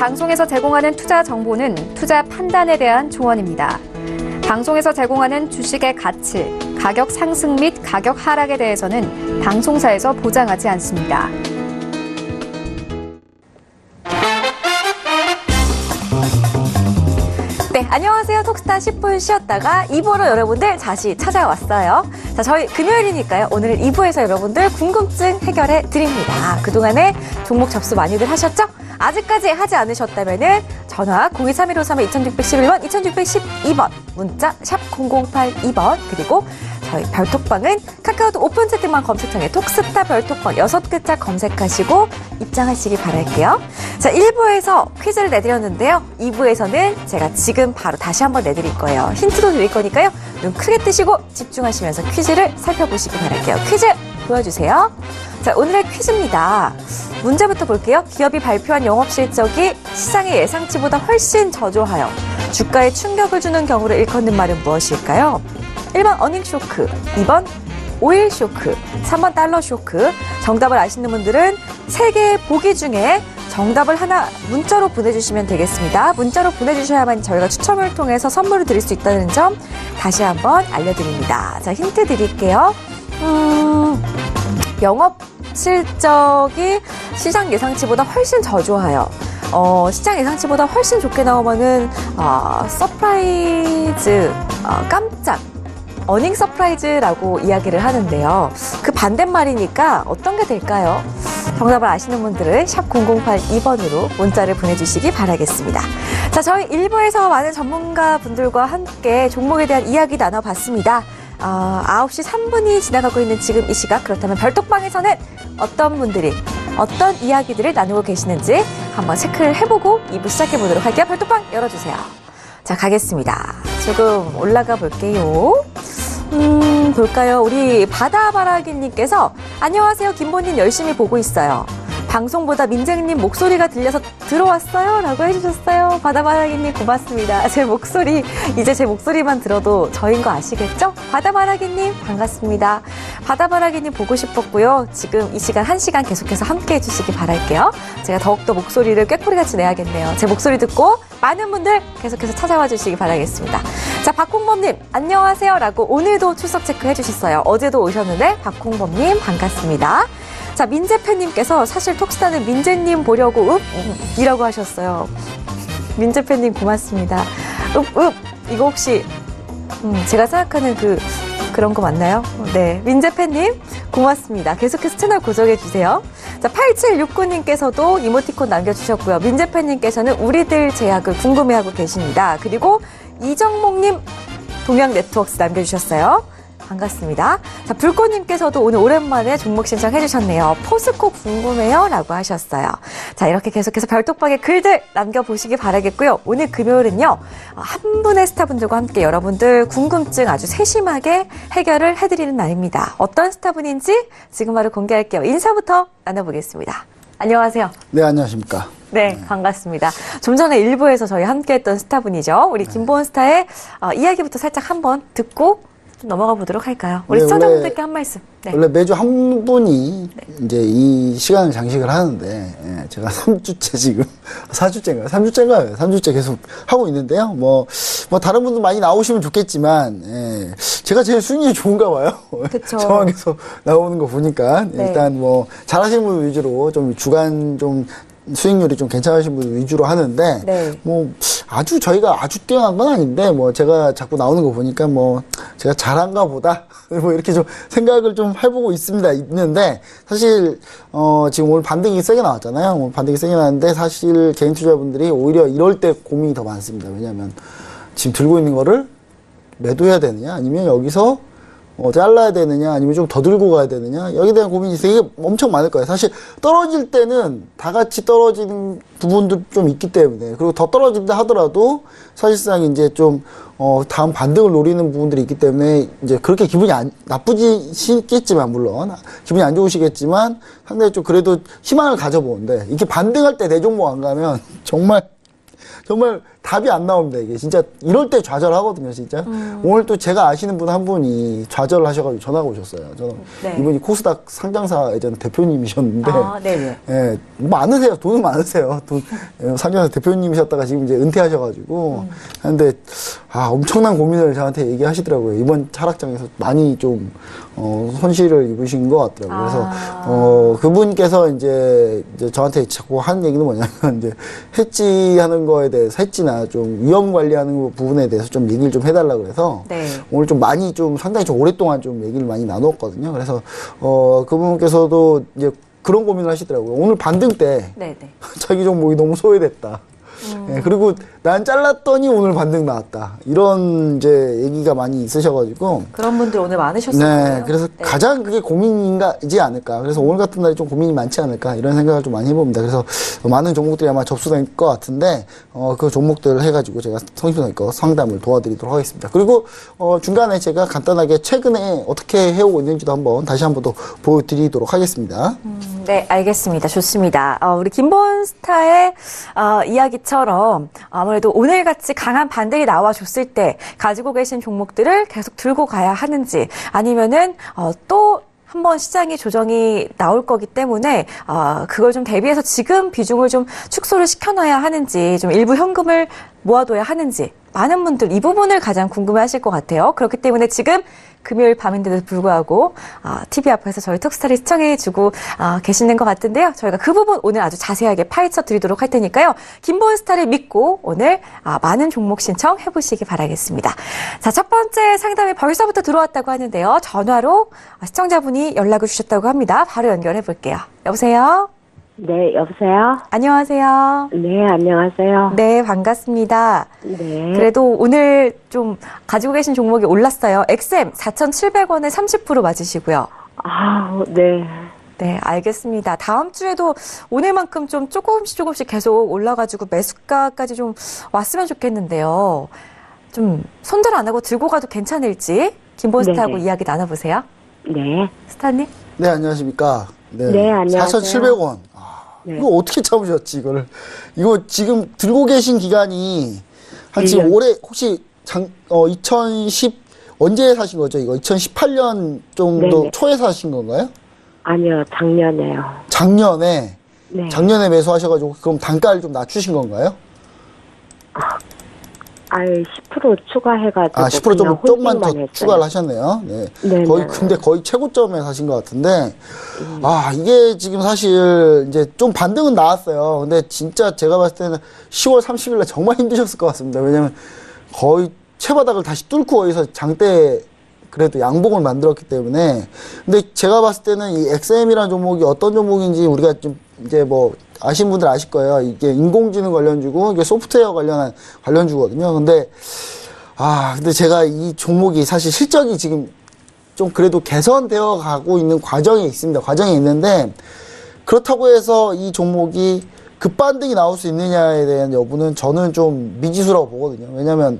방송에서 제공하는 투자 정보는 투자 판단에 대한 조언입니다. 방송에서 제공하는 주식의 가치, 가격 상승 및 가격 하락에 대해서는 방송사에서 보장하지 않습니다. 네, 안녕하세요. 톡스타 10분 쉬었다가 2부로 여러분들 다시 찾아왔어요. 자, 저희 금요일이니까요. 오늘 2부에서 여러분들 궁금증 해결해 드립니다. 그동안에 종목 접수 많이들 하셨죠? 아직까지 하지 않으셨다면은 전화 023153-2611번, 2612번, 문자 샵 0082번, 그리고 저희 별톡방은 카카오톡 오픈 채팅방 검색창에 톡스타 별톡방 6글자 검색하시고 입장하시기 바랄게요. 자, 1부에서 퀴즈를 내드렸는데요. 2부에서는 제가 지금 바로 다시 한번 내드릴 거예요. 힌트도 드릴 거니까요. 눈 크게 뜨시고 집중하시면서 퀴즈를 살펴보시기 바랄게요. 퀴즈 보여주세요. 자, 오늘의 퀴즈입니다. 문제부터 볼게요. 기업이 발표한 영업실적이 시장의 예상치보다 훨씬 저조하여 주가에 충격을 주는 경우를 일컫는 말은 무엇일까요? 1번 어닝쇼크, 2번 오일쇼크, 3번 달러쇼크. 정답을 아시는 분들은 3개의 보기 중에 정답을 하나 문자로 보내주시면 되겠습니다. 문자로 보내주셔야만 저희가 추첨을 통해서 선물을 드릴 수 있다는 점 다시 한번 알려드립니다. 자, 힌트 드릴게요. 영업 실적이 시장 예상치보다 훨씬 저조하여 시장 예상치보다 훨씬 좋게 나오면은 서프라이즈, 깜짝 어닝 서프라이즈라고 이야기를 하는데요. 그 반대말이니까 어떤 게 될까요? 정답을 아시는 분들은 샵 0082번으로 문자를 보내주시기 바라겠습니다. 자, 저희 1부에서 많은 전문가분들과 함께 종목에 대한 이야기 나눠봤습니다. 9시 3분이 지나가고 있는 지금 이 시각, 그렇다면 별톡방에서는 어떤 분들이 어떤 이야기들을 나누고 계시는지 한번 체크를 해보고 2부 시작해보도록 할게요. 별톡방 열어주세요. 자, 가겠습니다. 조금 올라가 볼게요. 볼까요? 우리 바다바라기님께서 안녕하세요. 김본인 열심히 보고 있어요. 방송보다 민재님 목소리가 들려서 들어왔어요 라고 해주셨어요. 바다바라기님 고맙습니다. 이제 제 목소리만 들어도 저인 거 아시겠죠? 바다바라기님 반갑습니다. 바다바라기님 보고 싶었고요. 지금 이 시간 1시간 계속해서 함께 해주시기 바랄게요. 제가 더욱더 목소리를 꾀꼬리같이 내야겠네요. 제 목소리 듣고 많은 분들 계속해서 찾아와 주시기 바라겠습니다. 자, 박홍범님 안녕하세요 라고 오늘도 출석 체크 해주셨어요. 어제도 오셨는데 박홍범님 반갑습니다. 자, 민재팬님께서 사실 톡스타는 민재님 보려고 이라고 하셨어요. 민재팬님 고맙습니다. 이거 혹시 제가 생각하는 그런 거 맞나요? 네, 민재팬님 고맙습니다. 계속해서 채널 고정해주세요. 자, 8769님께서도 이모티콘 남겨주셨고요. 민재팬님께서는 우리들 제약을 궁금해하고 계십니다. 그리고 이정목님 동양네트워크스 남겨주셨어요. 반갑습니다. 자, 불꽃님께서도 오늘 오랜만에 종목 신청해주셨네요. 포스코 궁금해요 라고 하셨어요. 자, 이렇게 계속해서 별톡방에 글들 남겨보시기 바라겠고요. 오늘 금요일은요, 한 분의 스타분들과 함께 여러분들 궁금증 아주 세심하게 해결을 해드리는 날입니다. 어떤 스타분인지 지금 바로 공개할게요. 인사부터 나눠보겠습니다. 안녕하세요. 네, 안녕하십니까. 네, 반갑습니다. 좀 전에 일부에서 저희 함께 했던 스타분이죠. 우리 김보은 스타의 이야기부터 살짝 한번 듣고 좀 넘어가 보도록 할까요? 우리 시청자분들께 한 말씀. 네. 원래 매주 한 분이 이제 이 시간을 장식을 하는데, 제가 3주째 지금, 4주째인가요? 3주째인가요? 3주째 계속 하고 있는데요. 뭐 다른 분도 많이 나오시면 좋겠지만, 제가 제일 수익률이 좋은가 봐요. 그쵸. 정확해서 나오는 거 보니까. 네. 일단 잘하시는 분 위주로 좀 주간 수익률이 좀 괜찮으신 분 위주로 하는데, 네. 저희가 아주 뛰어난 건 아닌데, 제가 자꾸 나오는 거 보니까 제가 잘한가 보다, 이렇게 좀 생각을 좀 해보고 있는데, 사실, 지금 오늘 반등이 세게 나왔잖아요. 오늘 반등이 세게 나왔는데, 사실 개인 투자분들이 오히려 이럴 때 고민이 더 많습니다. 왜냐면, 지금 들고 있는 거를 매도해야 되느냐, 아니면 여기서 잘라야 되느냐, 아니면 좀 더 들고 가야 되느냐, 여기에 대한 고민이 되게 엄청 많을 거예요. 사실 떨어질 때는 다 같이 떨어지는 부분도 좀 있기 때문에, 그리고 더 떨어진다 하더라도 사실상 이제 좀 다음 반등을 노리는 부분들이 있기 때문에 이제 그렇게 기분이 나쁘시겠지만, 물론 기분이 안 좋으시겠지만 상당히 좀 그래도 희망을 가져보는데, 이렇게 반등할 때 내 종목 안 가면 정말 정말 답이 안 나옵니다. 이게 진짜 이럴 때 좌절하거든요, 진짜. 오늘 또 제가 아시는 분 한 분이 좌절을 하셔가지고 전화가 오셨어요. 저는 네. 이분이 코스닥 상장사 예전 대표님이셨는데, 네네. 예, 많으세요. 돈은 많으세요. 상장사 대표님이셨다가 지금 이제 은퇴하셔가지고 하는데 엄청난 고민을 저한테 얘기하시더라고요. 이번 하락장에서 많이 좀 손실을 입으신 것 같더라고요. 그래서 그분께서 이제 저한테 자꾸 하는 얘기는 뭐냐면 이제 해지하는 거에 대해서 해지나 좀 위험 관리하는 부분에 대해서 좀 얘기를 좀 해달라고 그래서 네. 오늘 좀 많이 좀 상당히 좀 오랫동안 좀 얘기를 많이 나눴거든요. 그래서 그분께서도 이제 그런 고민을 하시더라고요. 오늘 반등 때 네네. 자기 종목이 너무 소외됐다. 예, 그리고 난 잘랐더니 오늘 반등 나왔다. 이런 이제 얘기가 많이 있으셔가지고. 그런 분들 오늘 많으셨을 네, 거예요. 그래서 네. 가장 그게 고민이지 않을까. 그래서 오늘 같은 날이 좀 고민이 많지 않을까. 이런 생각을 좀 많이 해봅니다. 그래서 많은 종목들이 아마 접수될 것 같은데, 그 종목들을 해가지고 제가 성심성의껏 상담을 도와드리도록 하겠습니다. 그리고, 중간에 제가 간단하게 최근에 어떻게 해오고 있는지도 다시 한번 더 보여드리도록 하겠습니다. 네, 알겠습니다. 좋습니다. 우리 김본스타의 이야기처럼 아무래도 오늘같이 강한 반등이 나와줬을 때 가지고 계신 종목들을 계속 들고 가야 하는지 아니면은 또 한번 시장의 조정이 나올 거기 때문에 그걸 좀 대비해서 지금 비중을 좀 축소를 시켜놔야 하는지 좀 일부 현금을 모아둬야 하는지 많은 분들 이 부분을 가장 궁금해하실 것 같아요. 그렇기 때문에 지금 금요일 밤인데도 불구하고 TV 앞에서 저희 톡스타를 시청해주고 계시는 것 같은데요. 저희가 그 부분 오늘 아주 자세하게 파헤쳐 드리도록 할 테니까요. 김본스타를 믿고 오늘 많은 종목 신청해보시기 바라겠습니다. 자, 첫 번째 상담이 벌써부터 들어왔다고 하는데요. 전화로 시청자분이 연락을 주셨다고 합니다. 바로 연결해 볼게요. 여보세요? 네, 여보세요? 안녕하세요. 네, 안녕하세요. 네, 반갑습니다. 네. 그래도 오늘 좀 가지고 계신 종목이 올랐어요. XM 4,700원에 30% 맞으시고요. 네. 네, 알겠습니다. 다음 주에도 오늘만큼 좀 조금씩 계속 올라가지고 매수가까지 좀 왔으면 좋겠는데요. 좀 손절 안 하고 들고 가도 괜찮을지 김본스타하고 네네. 이야기 나눠보세요. 네. 스타님? 네, 안녕하십니까. 네, 안녕하세요. 4,700원. 네. 이거 어떻게 참으셨지, 이거를. 이거 지금 들고 계신 기간이, 한 지금 1년. 올해, 혹시 2010, 언제 사신 거죠? 이거 2018년 정도 네네. 초에 사신 건가요? 아니요, 작년에요. 작년에, 네. 작년에 매수하셔가지고, 그럼 단가를 좀 낮추신 건가요? 10% 추가해가지고. 10% 좀만 더 했어요. 추가를 하셨네요. 네. 네네. 근데 거의 최고점에 사신 것 같은데, 이게 지금 사실 이제 좀 반등은 나왔어요. 근데 진짜 제가 봤을 때는 10월 30일날 정말 힘드셨을 것 같습니다. 왜냐면 거의 최바닥을 다시 뚫고 어디서 장대 그래도 양봉을 만들었기 때문에. 근데 제가 봤을 때는 이 XM이라는 종목이 어떤 종목인지 우리가 좀 이제 뭐 아시는 분들 아실 거예요. 이게 인공지능 관련주고 이게 소프트웨어 관련한 관련주거든요. 근데 제가 이 종목이 사실 실적이 지금 좀 그래도 개선되어 가고 있는 과정에 있습니다. 과정에 있는데 그렇다고 해서 이 종목이 급반등이 나올 수 있느냐에 대한 여부는 저는 좀 미지수라고 보거든요. 왜냐면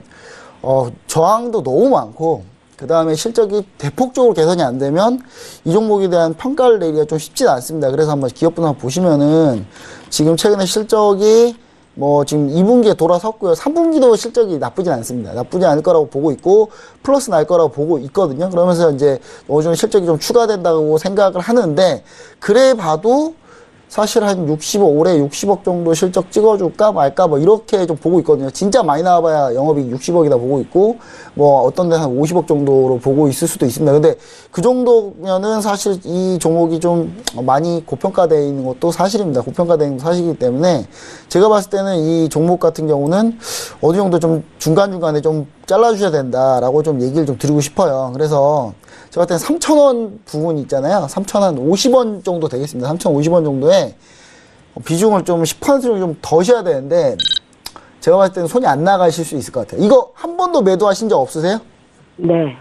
저항도 너무 많고 그 다음에 실적이 대폭적으로 개선이 안 되면 이 종목에 대한 평가를 내리기가 좀 쉽지는 않습니다. 그래서 한번 기업분 한번 보시면은 지금 최근에 실적이 뭐 지금 2분기에 돌아섰고요. 3분기도 실적이 나쁘진 않습니다. 나쁘지 않을 거라고 보고 있고 플러스 날 거라고 보고 있거든요. 그러면서 이제 어느 정도 실적이 좀 추가된다고 생각을 하는데 그래 봐도 사실 한 ol해 60억 정도 실적 찍어줄까 말까 뭐 이렇게 좀 보고 있거든요. 진짜 많이 나와봐야 영업이익 60억이다 보고 있고 뭐 어떤 데는 한 50억 정도로 보고 있을 수도 있습니다. 근데 그 정도면은 사실 이 종목이 좀 많이 고평가되어 있는 것도 사실입니다. 고평가되어 있는 것도 사실이기 때문에 제가 봤을 때는 이 종목 같은 경우는 어느 정도 좀 중간중간에 좀 잘라주셔야 된다라고 좀 얘기를 좀 드리고 싶어요. 그래서 제가 봤을 때는 3,000원 부분 있잖아요. 3,050원 정도 되겠습니다. 3,050원 정도에 비중을 좀 10%를 좀 더셔야 되는데 제가 봤을 때는 손이 안 나가실 수 있을 것 같아요. 이거 한 번도 매도하신 적 없으세요? 네.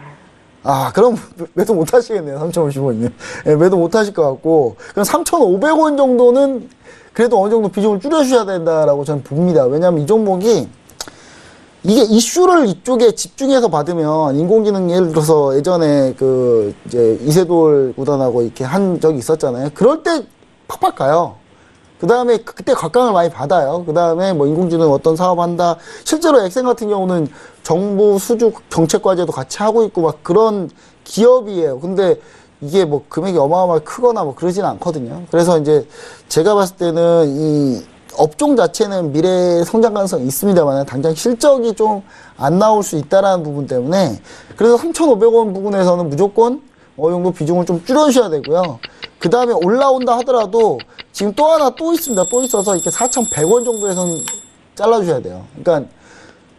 그럼 매도 못 하시겠네요. 3,050원이면. 네, 매도 못 하실 것 같고 그럼 3,500원 정도는 그래도 어느 정도 비중을 줄여주셔야 된다라고 저는 봅니다. 왜냐하면 이 종목이 이게 이슈를 이쪽에 집중해서 받으면 인공지능 예를 들어서 예전에 이제 이세돌 구단하고 이렇게 한 적이 있었잖아요. 그럴 때 팍팍 가요. 그 다음에 그때 각광을 많이 받아요. 그 다음에 뭐 인공지능 어떤 사업 한다. 실제로 엑센 같은 경우는 정부 수주 정책 과제도 같이 하고 있고 막 그런 기업이에요. 근데 이게 뭐 금액이 어마어마하게 크거나 뭐 그러진 않거든요. 그래서 이제 제가 봤을 때는 이 업종 자체는 미래 성장 가능성이 있습니다만 당장 실적이 좀 안 나올 수 있다라는 부분 때문에 그래서 3,500원 부분에서는 무조건 어느 정도 비중을 좀 줄여주셔야 되고요. 그 다음에 올라온다 하더라도 지금 또 하나 또 있습니다. 또 있어서 이렇게 4,100원 정도에서는 잘라주셔야 돼요. 그러니까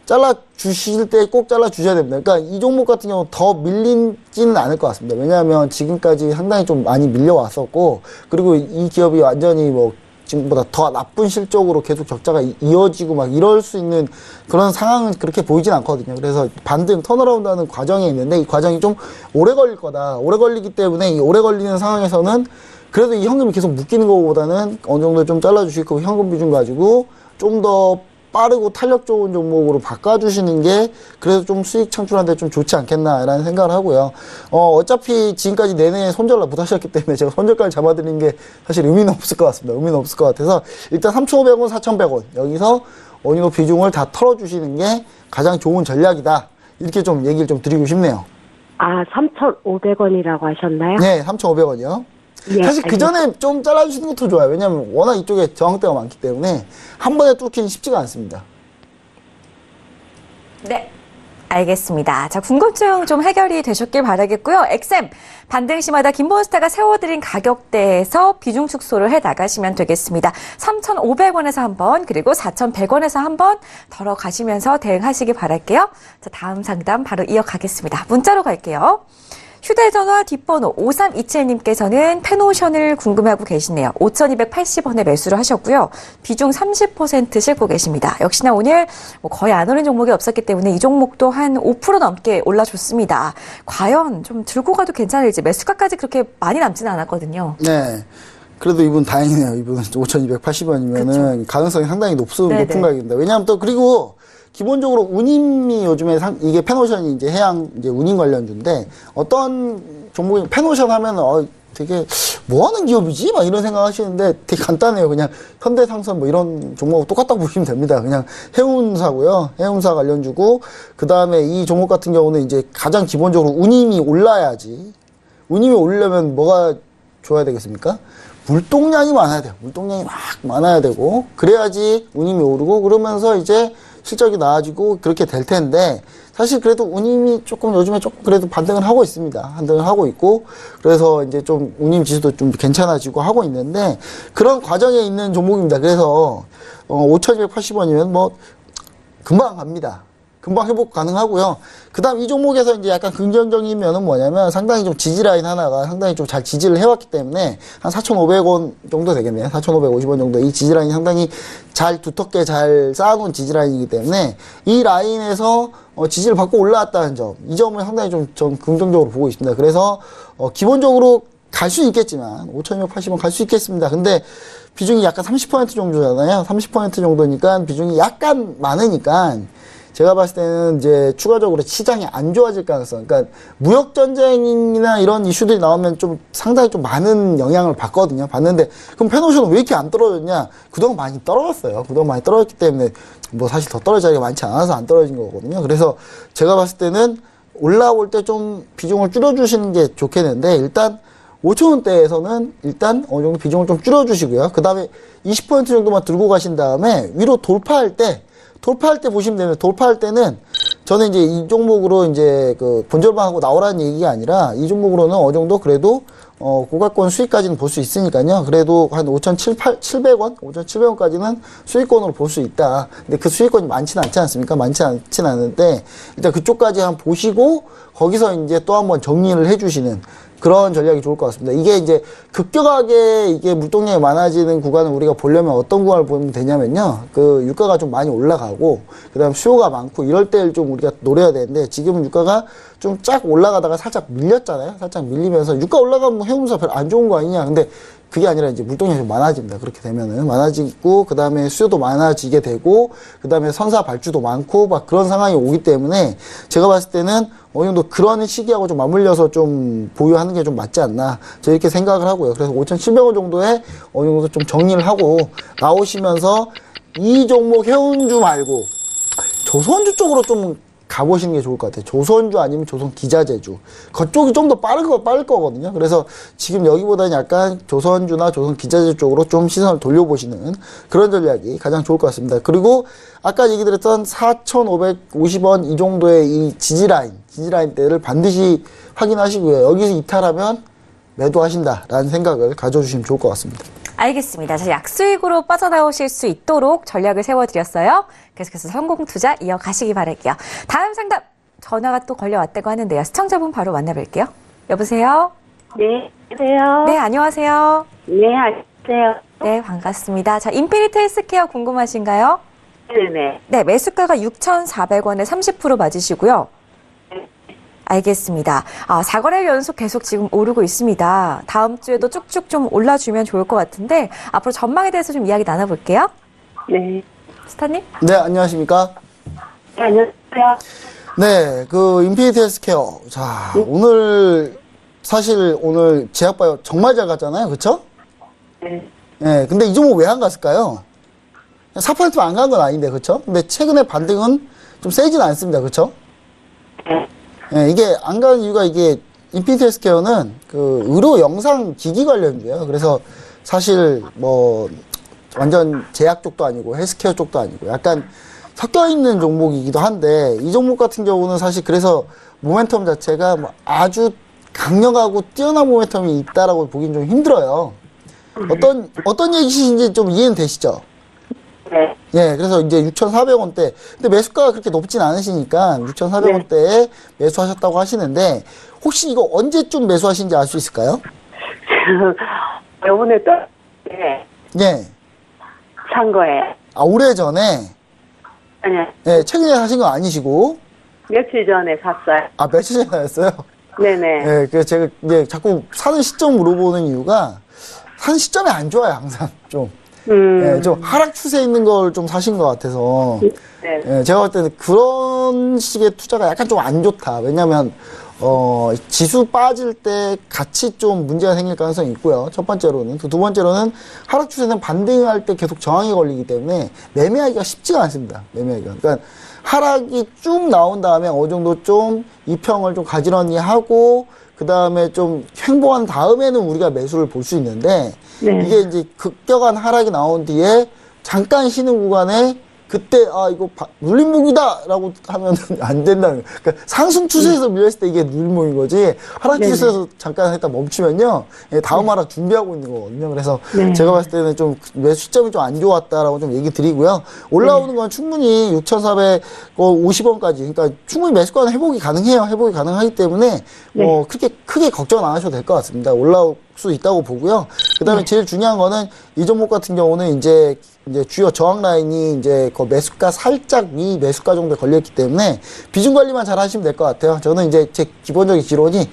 잘라주실 때 꼭 잘라주셔야 됩니다. 그러니까 이 종목 같은 경우는 더 밀리지는 않을 것 같습니다. 왜냐하면 지금까지 상당히 좀 많이 밀려왔었고 그리고 이 기업이 완전히 뭐 지금보다 더 나쁜 실적으로 계속 적자가 이어지고 막 이럴 수 있는 그런 상황은 그렇게 보이진 않거든요. 그래서 반등 턴어라운드 하는 과정에 있는데 이 과정이 좀 오래 걸릴 거다. 오래 걸리기 때문에 이 오래 걸리는 상황에서는 그래도 이 현금이 계속 묶이는 것보다는 어느 정도 좀 잘라주시고 현금 비중 가지고 좀 더 빠르고 탄력 좋은 종목으로 바꿔주시는 게 그래도 좀 수익 창출하는데 좀 좋지 않겠나라는 생각을 하고요. 어차피 지금까지 내내 손절을 못 하셨기 때문에 제가 손절가를 잡아드리는 게 사실 의미는 없을 것 같습니다. 의미는 없을 것 같아서 일단 3,500원, 4,100원 여기서 어느 정도 비중을 다 털어주시는 게 가장 좋은 전략이다. 이렇게 좀 얘기를 좀 드리고 싶네요. 아, 3,500원이라고 하셨나요? 네, 3,500원이요. 예, 사실 그 전에 좀 잘라주시는 것도 좋아요. 왜냐하면 워낙 이쪽에 저항대가 많기 때문에 한 번에 뚫기는 쉽지가 않습니다. 네. 알겠습니다. 자, 궁금증 좀 해결이 되셨길 바라겠고요. 엑셈, 반등시마다 김본스타가 세워드린 가격대에서 비중 축소를 해 나가시면 되겠습니다. 3,500원에서 한 번, 그리고 4,100원에서 한 번 덜어가시면서 대응하시기 바랄게요. 자, 다음 상담 바로 이어가겠습니다. 문자로 갈게요. 휴대전화 뒷번호 5327님께서는 페노션을 궁금해하고 계시네요. 5,280원에 매수를 하셨고요. 비중 30% 싣고 계십니다. 역시나 오늘 뭐 거의 안 오른 종목이 없었기 때문에 이 종목도 한 5% 넘게 올라줬습니다. 과연 좀 들고 가도 괜찮을지 매수가까지 그렇게 많이 남지는 않았거든요. 네. 그래도 이분 다행이네요. 이분은 5,280원이면은 가능성이 상당히 높은 가격입니다. 왜냐하면 또 그리고 기본적으로 운임이 요즘에 이게 페노션이 이제 해양 이제 운임 관련주인데 어떤 종목이 페노션 하면 되게 뭐 하는 기업이지? 막 이런 생각 하시는데 되게 간단해요. 그냥 현대상선 뭐 이런 종목하고 똑같다고 보시면 됩니다. 그냥 해운사고요. 해운사 관련주고 그 다음에 이 종목 같은 경우는 이제 가장 기본적으로 운임이 올라야지. 운임이 오르려면 뭐가 좋아야 되겠습니까? 물동량이 많아야 돼요. 물동량이 막 많아야 되고 그래야지 운임이 오르고 그러면서 이제 실적이 나아지고 그렇게 될 텐데 사실 그래도 운임이 조금 요즘에 조금 그래도 반등을 하고 있습니다. 반등을 하고 있고 그래서 이제 좀 운임 지수도 좀 괜찮아지고 하고 있는데 그런 과정에 있는 종목입니다. 그래서 5,280원이면 뭐 금방 갑니다. 금방 회복 가능하고요. 그 다음 이 종목에서 이제 약간 긍정적인 면은 뭐냐면 상당히 좀 지지라인 하나가 상당히 좀 잘 지지를 해왔기 때문에 한 4,500원 정도 되겠네요. 4,550원 정도. 이 지지라인이 상당히 잘 두텁게 잘 쌓아놓은 지지라인이기 때문에 이 라인에서 지지를 받고 올라왔다는 점. 이 점을 상당히 좀 긍정적으로 보고 있습니다. 그래서 기본적으로 갈 수 있겠지만 5,280원 갈 수 있겠습니다. 근데 비중이 약간 30% 정도잖아요. 30% 정도니까 비중이 약간 많으니까 제가 봤을 때는 이제 추가적으로 시장이 안 좋아질 가능성, 그러니까 무역 전쟁이나 이런 이슈들이 나오면 좀 상당히 좀 많은 영향을 받거든요. 받는데 그럼 페노션은 왜 이렇게 안 떨어졌냐? 그동안 많이 떨어졌어요. 그동안 많이 떨어졌기 때문에 뭐 사실 더 떨어질 자리가 많지 않아서 안 떨어진 거거든요. 그래서 제가 봤을 때는 올라올 때 좀 비중을 줄여주시는 게 좋겠는데 일단 5,000원대에서는 일단 어느 정도 비중을 좀 줄여주시고요. 그 다음에 20% 정도만 들고 가신 다음에 위로 돌파할 때 보시면 됩니다. 돌파할 때는 저는 이제 이 종목으로 이제 그 본절만 하고 나오라는 얘기가 아니라 이 종목으로는 어느 정도 그래도 고가권 수익까지는 볼 수 있으니까요. 그래도 한 5,700원까지는 수익권으로 볼 수 있다. 근데 그 수익권이 많지는 않지 않습니까? 많지 않진 않은데 일단 그쪽까지 한번 보시고 거기서 이제 또 한번 정리를 해주시는 그런 전략이 좋을 것 같습니다. 이게 이제 급격하게 이게 물동량이 많아지는 구간을 우리가 보려면 어떤 구간을 보면 되냐면요. 그 유가가 좀 많이 올라가고 그다음 수요가 많고 이럴 때를 좀 우리가 노려야 되는데 지금은 유가가 좀 쫙 올라가다가 살짝 밀렸잖아요. 살짝 밀리면서 유가 올라가면 해운사 별로 안 좋은 거 아니냐. 근데 그게 아니라 이제 물동량이 좀 많아집니다. 그렇게 되면은 많아지고 그 다음에 수요도 많아지게 되고 그 다음에 선사 발주도 많고 막 그런 상황이 오기 때문에 제가 봤을 때는 어느 정도 그런 시기하고 좀 맞물려서 좀 보유하는 게 좀 맞지 않나 저 이렇게 생각을 하고요. 그래서 5,700원 정도에 어느 정도 좀 정리를 하고 나오시면서 이 종목 해운주 말고 조선주 쪽으로 좀 가보시는 게 좋을 것 같아요. 조선주 아니면 조선기자재주. 그쪽이 좀 더 빠를 거거든요. 그래서 지금 여기보다는 약간 조선주나 조선기자재 쪽으로 좀 시선을 돌려보시는 그런 전략이 가장 좋을 것 같습니다. 그리고 아까 얘기 드렸던 4,550원 이 정도의 이 지지라인대를 반드시 확인하시고요. 여기서 이탈하면 매도하신다라는 생각을 가져주시면 좋을 것 같습니다. 알겠습니다. 자, 약수익으로 빠져나오실 수 있도록 전략을 세워드렸어요. 계속해서 성공 투자 이어가시기 바랄게요. 다음 상담 전화가 또 걸려왔다고 하는데요. 시청자분 바로 만나볼게요. 여보세요? 네, 안녕하세요. 네, 안녕하세요. 네, 안녕하세요. 네, 반갑습니다. 자, 인피니트 헬스케어 궁금하신가요? 네네. 네, 매수가가 6,400원에 30% 맞으시고요. 알겠습니다. 4거래일 연속 계속 지금 오르고 있습니다. 다음 주에도 쭉쭉 좀 올라주면 좋을 것 같은데 앞으로 전망에 대해서 좀 이야기 나눠볼게요. 네. 스타님? 네, 안녕하십니까? 네, 안녕하세요. 네, 그 인피니트 헬스케어. 자, 오늘 사실 오늘 제약바이오 정말 잘 갔잖아요. 그쵸? 네. 네, 근데 이 종목 왜 안 갔을까요? 4%안 간 건 아닌데, 그쵸? 근데 최근에 반등은 좀 세진 않습니다. 그쵸? 네. 네, 이게 안 가는 이유가 이게 인피니트 헬스케어는 그 의료 영상 기기 관련주예요. 그래서 사실 뭐 완전 제약 쪽도 아니고 헬스케어 쪽도 아니고 약간 섞여 있는 종목이기도 한데 이 종목 같은 경우는 사실 그래서 모멘텀 자체가 뭐 아주 강력하고 뛰어난 모멘텀이 있다라고 보기는 좀 힘들어요. 어떤 얘기신지 좀 이해는 되시죠? 네. 예, 그래서 이제 6,400원대. 근데 매수가가 그렇게 높진 않으시니까 6,400원대에 매수하셨다고 하시는데 혹시 이거 언제쯤 매수하신지 알 수 있을까요? 요번에 또, 네, 예. 산 거예요. 오래전에. 아니요. 예, 최근에 사신 건 아니시고. 며칠 전에 샀어요. 며칠 전에 하셨어요? 네네. 예, 그래서 제가 이제 자꾸 사는 시점 물어보는 이유가 사는 시점이 안 좋아요, 항상. 좀. 예, 좀 하락 추세에 있는 걸 좀 사신 것 같아서. 네. 예, 제가 볼 때는 그런 식의 투자가 약간 좀 안 좋다. 왜냐면, 지수 빠질 때 같이 좀 문제가 생길 가능성이 있고요. 첫 번째로는. 두 번째로는 하락 추세는 반등할 때 계속 저항이 걸리기 때문에 매매하기가 쉽지가 않습니다. 매매하기가. 그러니까 하락이 쭉 나온 다음에 어느 정도 좀 이평을 좀 가지런히 하고, 그 다음에 좀 횡보한 다음에는 우리가 매수를 볼 수 있는데, 네. 이게 이제 급격한 하락이 나온 뒤에 잠깐 쉬는 구간에 그때 이거 눌림목이다라고 하면 안 된다는 거예요. 그러니까 상승 추세에서 밀렸을 때 이게 눌림목인 거지 하락 추세에서 잠깐 했다 멈추면요 다음 하락 준비하고 있는 거거든요. 그래서 네. 제가 봤을 때는 좀 매수 시점이 좀 안 좋았다라고 좀 얘기 드리고요. 올라오는 건 충분히 6,450원까지 그러니까 충분히 매수가는 회복이 가능해요. 회복이 가능하기 때문에 그렇게 크게 걱정 안 하셔도 될 것 같습니다. 올라올 수 있다고 보고요. 그다음에 제일 중요한 거는 이 종목 같은 경우는 이제 주요 저항 라인이 이제 그 매수가 살짝 위 매수가 정도에 걸렸기 때문에 비중 관리만 잘 하시면 될 것 같아요. 저는 이제 제 기본적인 지론이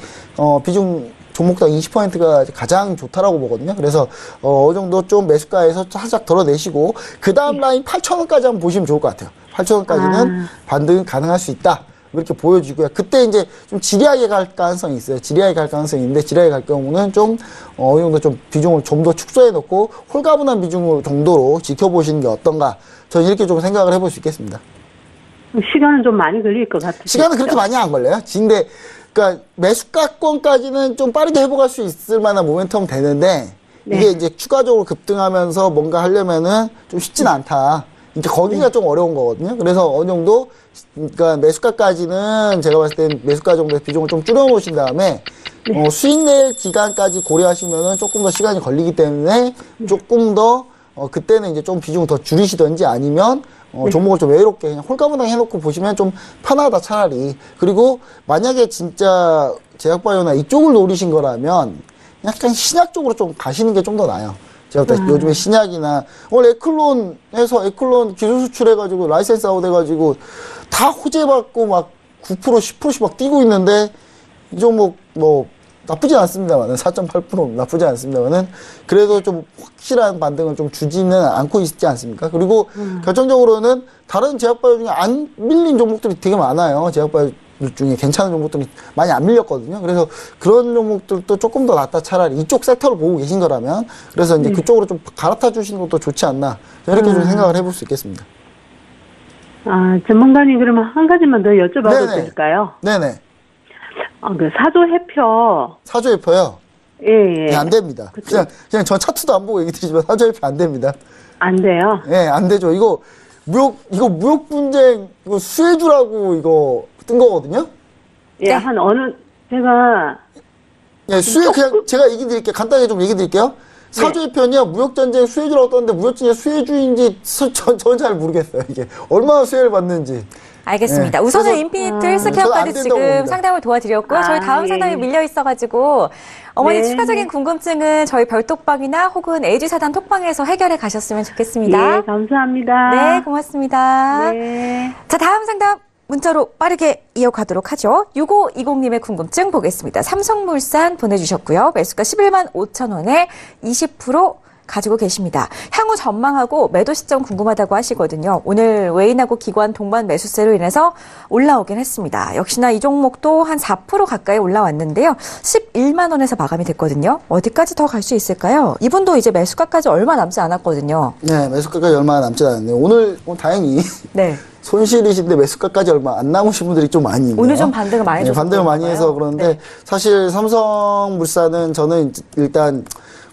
비중 종목당 20%가 가장 좋다라고 보거든요. 그래서 어느 정도 좀 매수가에서 살짝 덜어내시고 그 다음 라인 8,000원까지 한번 보시면 좋을 것 같아요. 8,000원까지는 반등 가능할 수 있다. 이렇게 보여주고요. 그때 이제 좀 지리하게 갈 가능성이 있어요. 지리하게 갈 가능성이 있는데, 지리하게 갈 경우는 좀, 어느 정도 좀 비중을 좀 더 축소해 놓고, 홀가분한 비중 정도로 지켜보시는 게 어떤가. 저는 이렇게 좀 생각을 해볼 수 있겠습니다. 시간은 좀 많이 걸릴 것 같아요. 시간은 그렇게 많이 안 걸려요. 근데, 그러니까 매수가권까지는 좀 빠르게 회복할 수 있을 만한 모멘텀 되는데, 이게 이제 추가적으로 급등하면서 뭔가 하려면은 좀 쉽진 않다. 이제 거기가 좀 어려운 거거든요. 그래서 어느 정도, 그러니까 매수가까지는 제가 봤을 땐 매수가 정도의 비중을 좀 줄여놓으신 다음에, 수익 낼 기간까지 고려하시면은 조금 더 시간이 걸리기 때문에 조금 더, 그때는 이제 좀 비중을 더 줄이시든지 아니면, 종목을 좀 외롭게 그냥 홀가분하게 해놓고 보시면 좀 편하다 차라리. 그리고 만약에 진짜 제약바이오나 이쪽을 노리신 거라면 약간 신약 쪽으로 좀 가시는 게 좀 더 나아요. 제가 볼 때 요즘에 신약이나 오늘 에클론에서 에클론 기술 수출해가지고 라이센스 아웃 해가지고 다 호재받고 막 9% 10%씩 막 뛰고 있는데 이 종목 뭐 나쁘지 않습니다만은 4.8% 나쁘지 않습니다만은 그래도 좀 확실한 반등을 좀 주지는 않고 있지 않습니까? 그리고 결정적으로는 다른 제약바이오 중에 안 밀린 종목들이 되게 많아요. 제약바이오 중에 괜찮은 종목들이 많이 안 밀렸거든요. 그래서 그런 종목들도 조금 더 낫다 차라리 이쪽 섹터를 보고 계신 거라면 그래서 이제 그쪽으로 좀 갈아타 주시는 것도 좋지 않나 이렇게 좀 생각을 해볼 수 있겠습니다. 아, 전문가님 그러면 한 가지만 더 여쭤봐도 네네. 될까요? 네네. 그 사조해표. 사조회표요. 예, 예. 네, 안 됩니다. 그냥 저 차트도 안 보고 얘기 드리지만 사조회표 안 됩니다. 안 돼요? 예, 안 되죠. 이거 무역 분쟁, 이거 수혜주라고 이거 뜬 거거든요? 예, 한 제가, 예, 그냥 제가 얘기 드릴게요. 간단하게 좀 얘기 드릴게요. 사조회표는요, 무역전쟁 수혜주라고 떴는데, 무역전쟁 수혜주인지 저는 잘 모르겠어요, 이게. 얼마나 수혜를 받는지. 알겠습니다. 네. 우선은 그래서- 인피니트 저는 헬스케어까지 안 된다고 지금 봅니다. 상담을 도와드렸고요. 저희 다음 예. 상담이 밀려 있어가지고 어머니 네. 추가적인 궁금증은 저희 별톡방이나 혹은 LG사단 톡방에서 해결해 가셨으면 좋겠습니다. 예, 감사합니다. 네, 고맙습니다. 네. 자, 다음 상담 문자로 빠르게 이어가도록 하죠. 6520님의 궁금증 보겠습니다. 삼성물산 보내주셨고요. 매수가 11만 5천 원에 20% 가지고 계십니다. 향후 전망하고 매도 시점 궁금하다고 하시거든요. 오늘 외인하고 기관 동반 매수세로 인해서 올라오긴 했습니다. 역시나 이 종목도 한 4% 가까이 올라왔는데요. 11만 원에서 마감이 됐거든요. 어디까지 더 갈 수 있을까요? 이분도 이제 매수가까지 얼마 남지 않았거든요. 네, 매수가까지 얼마 남지 않았네요. 오늘 다행히 네. 손실이신데 매수가까지 얼마 안 남으신 분들이 좀 많이 있네요. 오늘 좀 반등을 많이 네, 줘서 반등을 많이 그런가 해서 봐요. 그런데 네. 사실 삼성물산은 저는 일단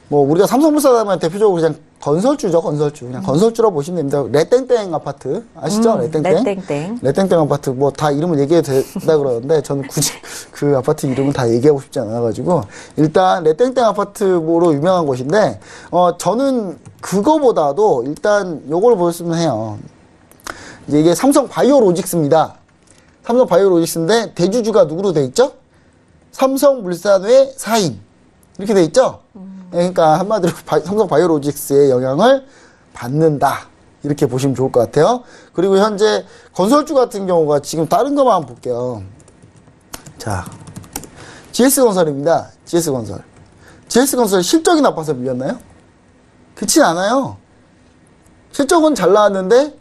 뭐 우리가 삼성물산 하면 대표적으로 그냥 건설주죠, 건설주. 그냥 건설주라고 보시면 됩니다. 레땡땡 아파트 아시죠? 레땡땡. 레땡땡. 레땡땡 아파트 뭐 다 이름을 얘기해도 된다 그러는데 저는 굳이 그 아파트 이름은 다 얘기하고 싶지 않아가지고 일단 레땡땡 아파트로 유명한 곳인데 저는 그거보다도 일단 요걸 보였으면 해요. 이제 이게 삼성 바이오로직스입니다. 삼성 바이오로직스인데 대주주가 누구로 돼 있죠? 삼성물산의 사인 이렇게 돼 있죠? 그러니까 한마디로 삼성 바이오로직스의 영향을 받는다 이렇게 보시면 좋을 것 같아요. 그리고 현재 건설주 같은 경우가 지금 다른 것만 한번 볼게요. 자, GS건설입니다. GS건설 실적이 나빠서 밀렸나요? 그렇진 않아요. 실적은 잘 나왔는데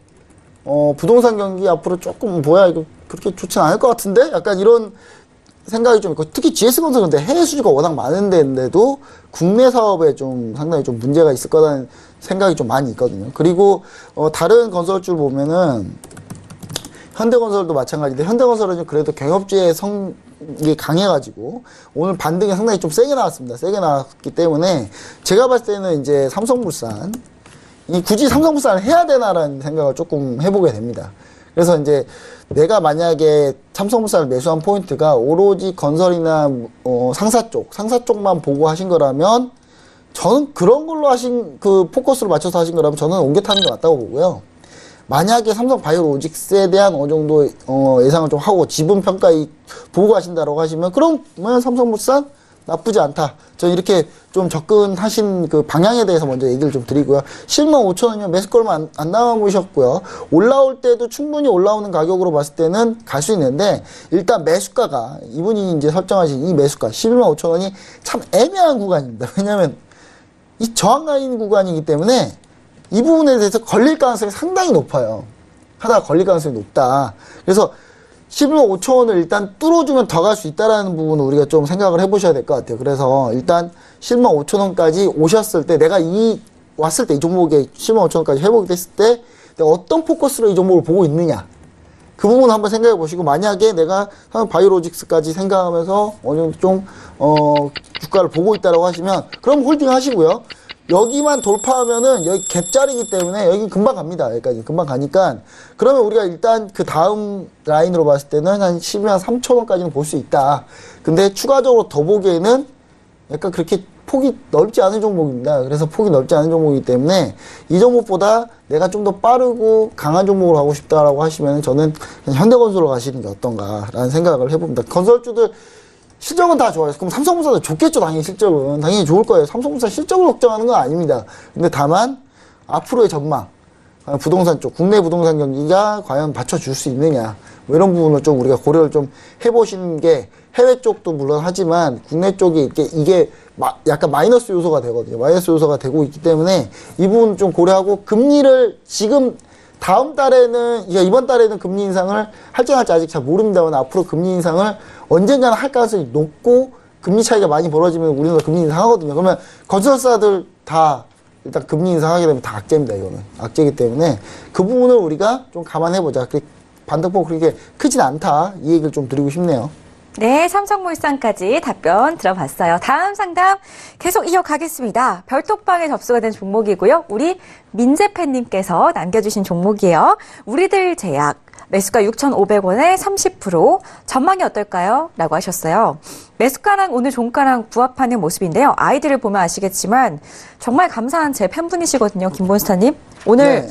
부동산 경기 앞으로 조금 이거 그렇게 좋진 않을 것 같은데? 약간 이런 생각이 좀 있고, 특히 GS건설은 근데 해외 수주가 워낙 많은 데인데도 국내 사업에 좀 상당히 좀 문제가 있을 거라는 생각이 좀 많이 있거든요. 그리고 다른 건설주를 보면은 현대건설도 마찬가지인데 현대건설은 그래도 경협주의 성이 강해가지고 오늘 반등이 상당히 좀 세게 나왔습니다. 세게 나왔기 때문에 제가 봤을 때는 이제 삼성물산 굳이 삼성물산을 해야 되나라는 생각을 조금 해보게 됩니다. 그래서 이제 내가 만약에 삼성물산을 매수한 포인트가 오로지 건설이나 상사 쪽만 보고 하신 거라면 저는 그런 걸로 하신 그 포커스를 맞춰서 하신 거라면 저는 옮겨 타는 게 맞다고 보고요. 만약에 삼성 바이오로직스에 대한 어느 정도 예상을 좀 하고 지분 평가 보고 하신다라고 하시면 그러면 삼성물산 나쁘지 않다. 저는 이렇게 좀 접근하신 그 방향에 대해서 먼저 얘기를 좀 드리고요. 10만 5천 원이면 매수가 얼마 안 남으셨고요. 올라올 때도 충분히 올라오는 가격으로 봤을 때는 갈 수 있는데 일단 매수가가 이분이 이제 설정하신 이 매수가 11만 5천 원이 참 애매한 구간입니다. 왜냐하면 이 저항 라인 구간이기 때문에 이 부분에 대해서 걸릴 가능성이 상당히 높아요. 하다가 걸릴 가능성이 높다. 그래서 11만 5천 원을 일단 뚫어주면 더 갈 수 있다라는 부분을 우리가 좀 생각을 해보셔야 될 것 같아요. 그래서 일단 11만 5천 원까지 오셨을 때 내가 왔을 때 이 종목에 11만 5천 원까지 회복이 됐을 때 내가 어떤 포커스로 이 종목을 보고 있느냐. 그 부분 한번 생각해 보시고 만약에 내가 바이오로직스까지 생각하면서 어느 정도 좀 주가를 보고 있다라고 하시면 그럼 홀딩 하시고요. 여기만 돌파하면은 여기 갭자리이기 때문에 여기 금방 갑니다. 여기까지 금방 가니까 그러면 우리가 일단 그 다음 라인으로 봤을 때는 한 12만 3천 원까지는 볼 수 있다. 근데 추가적으로 더 보기에는 약간 그렇게 폭이 넓지 않은 종목입니다. 그래서 폭이 넓지 않은 종목이기 때문에 이 종목보다 내가 좀 더 빠르고 강한 종목으로 가고 싶다라고 하시면 저는 그냥 현대건설로 가시는 게 어떤가라는 생각을 해봅니다. 건설주들 실적은 다 좋아요. 그럼 삼성물산도 좋겠죠, 당연히 실적은. 당연히 좋을 거예요. 삼성물산 실적을 걱정하는 건 아닙니다. 근데 다만, 앞으로의 전망. 과연 부동산 쪽, 국내 부동산 경기가 과연 받쳐줄 수 있느냐. 뭐 이런 부분을 좀 우리가 고려를 좀 해보시는 게 해외 쪽도 물론 하지만 국내 쪽이 이게 약간 마이너스 요소가 되거든요. 마이너스 요소가 되고 있기 때문에 이 부분 좀 고려하고 금리를 지금 다음 달에는, 이번 달에는 금리 인상을 할지 안 할지 아직 잘 모릅니다만 앞으로 금리 인상을 언젠가는 할 가능성이 높고 금리 차이가 많이 벌어지면 우리나라 금리 인상하거든요. 그러면 건설사들 다 일단 금리 인상하게 되면 다 악재입니다. 이거는 악재이기 때문에 그 부분을 우리가 좀 감안해보자. 반등폭 그렇게 크진 않다. 이 얘기를 좀 드리고 싶네요. 네, 삼성물산까지 답변 들어봤어요. 다음 상담 계속 이어가겠습니다. 별톡방에 접수가 된 종목이고요. 우리 민재팬님께서 남겨주신 종목이에요. 우리들 제약. 매수가 6,500원에 30%. 전망이 어떨까요? 라고 하셨어요. 매수가랑 오늘 종가랑 부합하는 모습인데요. 아이디를 보면 아시겠지만 정말 감사한 제 팬분이시거든요. 김본스타님. 오늘 네.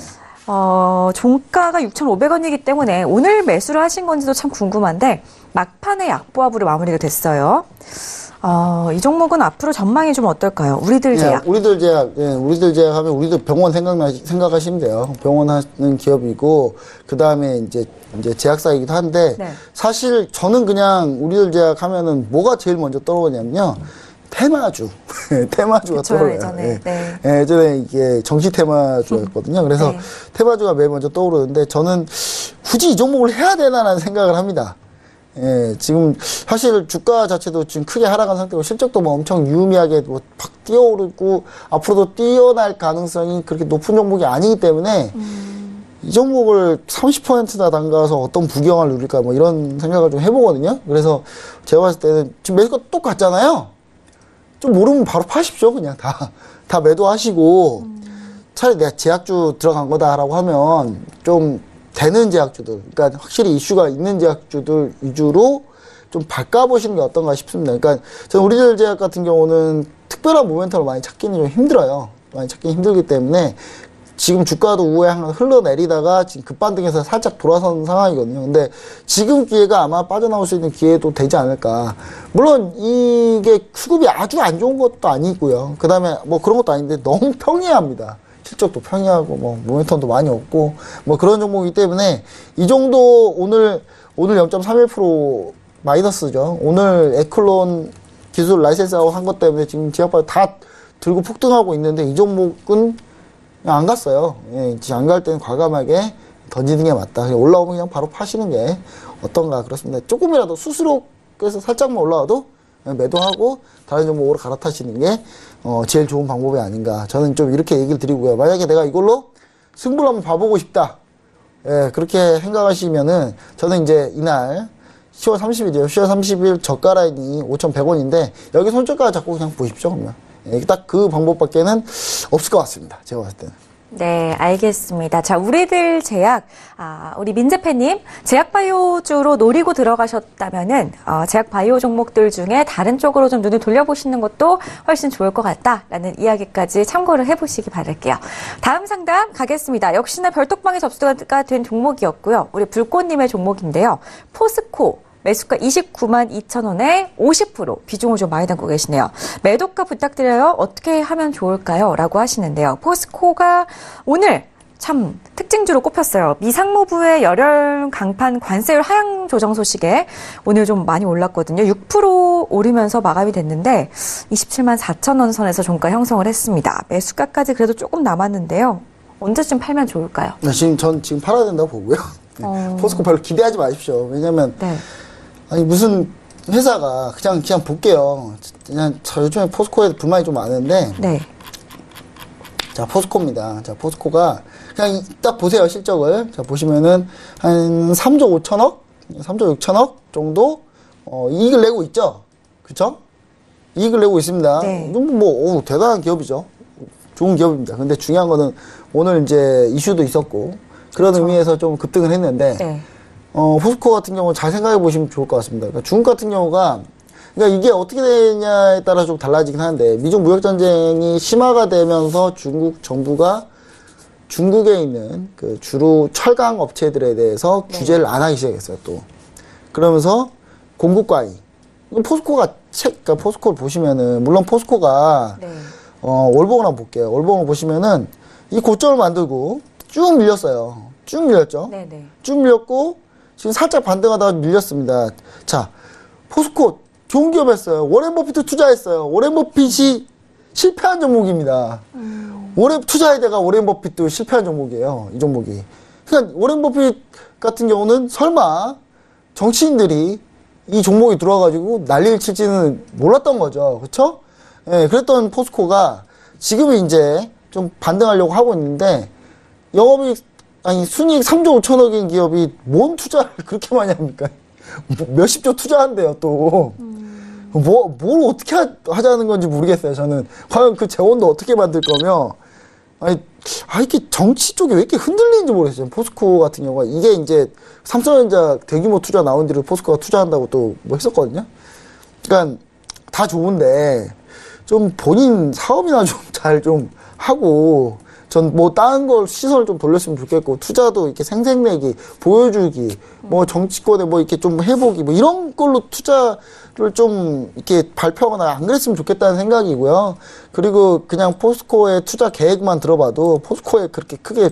종가가 6,500원이기 때문에 오늘 매수를 하신 건지도 참 궁금한데 막판에 약보합으로 마무리가 됐어요. 이 종목은 앞으로 전망이 좀 어떨까요? 우리들 제약. 우리들 제약, 우리들 제약 하면 우리들 병원 생각하시면 돼요. 병원 하는 기업이고, 그 다음에 이제 제약사이기도 한데, 네. 사실 저는 그냥 우리들 제약 하면은 뭐가 제일 먼저 떠오르냐면요. 테마주. 테마주가 그쵸, 떠올라요. 예전에. 네. 예전에 이게 정시 테마주였거든요. 그래서 네. 테마주가 제일 먼저 떠오르는데, 저는 굳이 이 종목을 해야 되나라는 생각을 합니다. 지금 사실 주가 자체도 지금 크게 하락한 상태고 실적도 뭐 엄청 유의미하게 뭐 팍 뛰어오르고 앞으로도 뛰어날 가능성이 그렇게 높은 종목이 아니기 때문에 이 종목을 30%나 담가서 어떤 부경을 누릴까 뭐 이런 생각을 좀 해보거든요. 그래서 제가 봤을 때는 지금 매수가 똑같잖아요. 좀 모르면 바로 파십시오. 그냥 다 매도하시고 차라리 내가 제약주 들어간 거다라고 하면 좀 되는 제약주들, 그러니까 확실히 이슈가 있는 제약주들 위주로 좀 바꿔보시는 게 어떤가 싶습니다. 그러니까 저는 우리들 제약 같은 경우는 특별한 모멘텀을 많이 찾기는 좀 힘들어요. 많이 찾기 힘들기 때문에 지금 주가도 우에 흘러내리다가 지금 급반등해서 살짝 돌아선 상황이거든요. 근데 지금 기회가 아마 빠져나올 수 있는 기회도 되지 않을까. 물론 이게 수급이 아주 안 좋은 것도 아니고요. 그 다음에 뭐 그런 것도 아닌데 너무 평이합니다. 실적도 평이하고 뭐 모멘텀도 많이 없고 뭐 그런 종목이기 때문에 이 정도 오늘 0.31% 마이너스죠. 오늘 에클론 기술 라이센스하고 한 것 때문에 지금 제약바이오 다 들고 폭등하고 있는데 이 종목은 그냥 안 갔어요. 안 갈 때는 과감하게 던지는 게 맞다. 그냥 올라오면 그냥 바로 파시는 게 어떤가 그렇습니다. 조금이라도 수수료에서 살짝만 올라와도 그냥 매도하고 다른 종목으로 갈아타시는 게 제일 좋은 방법이 아닌가. 저는 좀 이렇게 얘기를 드리고요. 만약에 내가 이걸로 승부를 한번 봐보고 싶다. 그렇게 생각하시면은 저는 이제 이날 10월 30일이에요. 10월 30일 저가 라인이 5,100원인데 여기 손절가 잡고 그냥 보십시오. 그러면. 딱 그 방법밖에는 없을 것 같습니다. 제가 봤을 때는. 네, 알겠습니다. 자, 우리들 제약, 우리 민재팬님, 제약바이오주로 노리고 들어가셨다면은, 제약바이오 종목들 중에 다른 쪽으로 좀 눈을 돌려보시는 것도 훨씬 좋을 것 같다라는 이야기까지 참고를 해보시기 바랄게요. 다음 상담 가겠습니다. 역시나 별톡방에 접수가 된 종목이었고요. 우리 불꽃님의 종목인데요. 포스코. 매수가 29만 2천 원에 50% 비중을 좀 많이 담고 계시네요. 매도가 부탁드려요. 어떻게 하면 좋을까요? 라고 하시는데요. 포스코가 오늘 참 특징주로 꼽혔어요. 미 상무부의 열혈 강판 관세율 하향 조정 소식에 오늘 좀 많이 올랐거든요. 6% 오르면서 마감이 됐는데 27만 4천 원 선에서 종가 형성을 했습니다. 매수가까지 그래도 조금 남았는데요. 언제쯤 팔면 좋을까요? 전 지금 팔아야 된다고 보고요. 포스코 별로 기대하지 마십시오. 왜냐면 네. 아니 무슨 회사가 그냥 볼게요. 그냥 요즘에 포스코에 불만이 좀 많은데 네. 자 포스코입니다. 자 포스코가 그냥 딱 보세요 실적을. 자 보시면은 한 3조 5천억, 3조 6천억 정도 이익을 내고 있죠. 그렇죠? 이익을 내고 있습니다. 네. 뭐 대단한 기업이죠. 좋은 기업입니다. 근데 중요한 거는 오늘 이제 이슈도 있었고 그런 의미에서 좀 급등을 했는데. 네. 포스코 같은 경우 잘 생각해 보시면 좋을 것 같습니다. 그러니까 중국 같은 경우가, 그러니까 이게 어떻게 되냐에 따라 좀 달라지긴 하는데, 미중 무역전쟁이 심화가 되면서 중국 정부가 중국에 있는 그 주로 철강 업체들에 대해서 규제를 안 하기 시작했어요, 또. 그러면서 공급 과잉. 포스코가, 그러니까 포스코를 보시면은, 물론 포스코가, 네. 월봉을 한번 볼게요. 월봉을 보시면은, 이 고점을 만들고, 쭉 밀렸어요. 쭉 밀렸죠. 네네. 쭉 밀렸고 지금 살짝 반등하다가 밀렸습니다. 자, 포스코 좋은 기업 했어요. 워렌 버핏도 투자했어요. 워렌 버핏이 실패한 종목입니다. 투자해대가 워렌 버핏도 실패한 종목이에요. 이 종목이. 그러니까 워렌 버핏 같은 경우는 설마 정치인들이 이 종목에 들어와가지고 난리를 칠지는 몰랐던 거죠. 그렇죠? 예, 그랬던 포스코가 지금은 이제 좀 반등하려고 하고 있는데 순이익 3조 5천억인 기업이 뭔 투자를 그렇게 많이 합니까? 몇십조 투자한대요, 또. 뭘 어떻게 하자는 건지 모르겠어요, 저는. 과연 그 재원도 어떻게 만들 거며, 이렇게 정치 쪽에 왜 이렇게 흔들리는지 모르겠어요. 포스코 같은 경우가. 이게 이제 삼성전자 대규모 투자 나온 뒤로 포스코가 투자한다고 또 뭐 했었거든요. 그러니까 다 좋은데, 좀 본인 사업이나 좀 잘 좀 하고, 전 뭐 다른 걸 시선을 좀 돌렸으면 좋겠고, 투자도 이렇게 생색내기, 보여주기, 뭐 정치권에 뭐 이렇게 좀 해보기, 뭐 이런 걸로 투자를 좀 이렇게 발표하거나 안 그랬으면 좋겠다는 생각이고요. 그리고 그냥 포스코의 투자 계획만 들어봐도 포스코에 그렇게 크게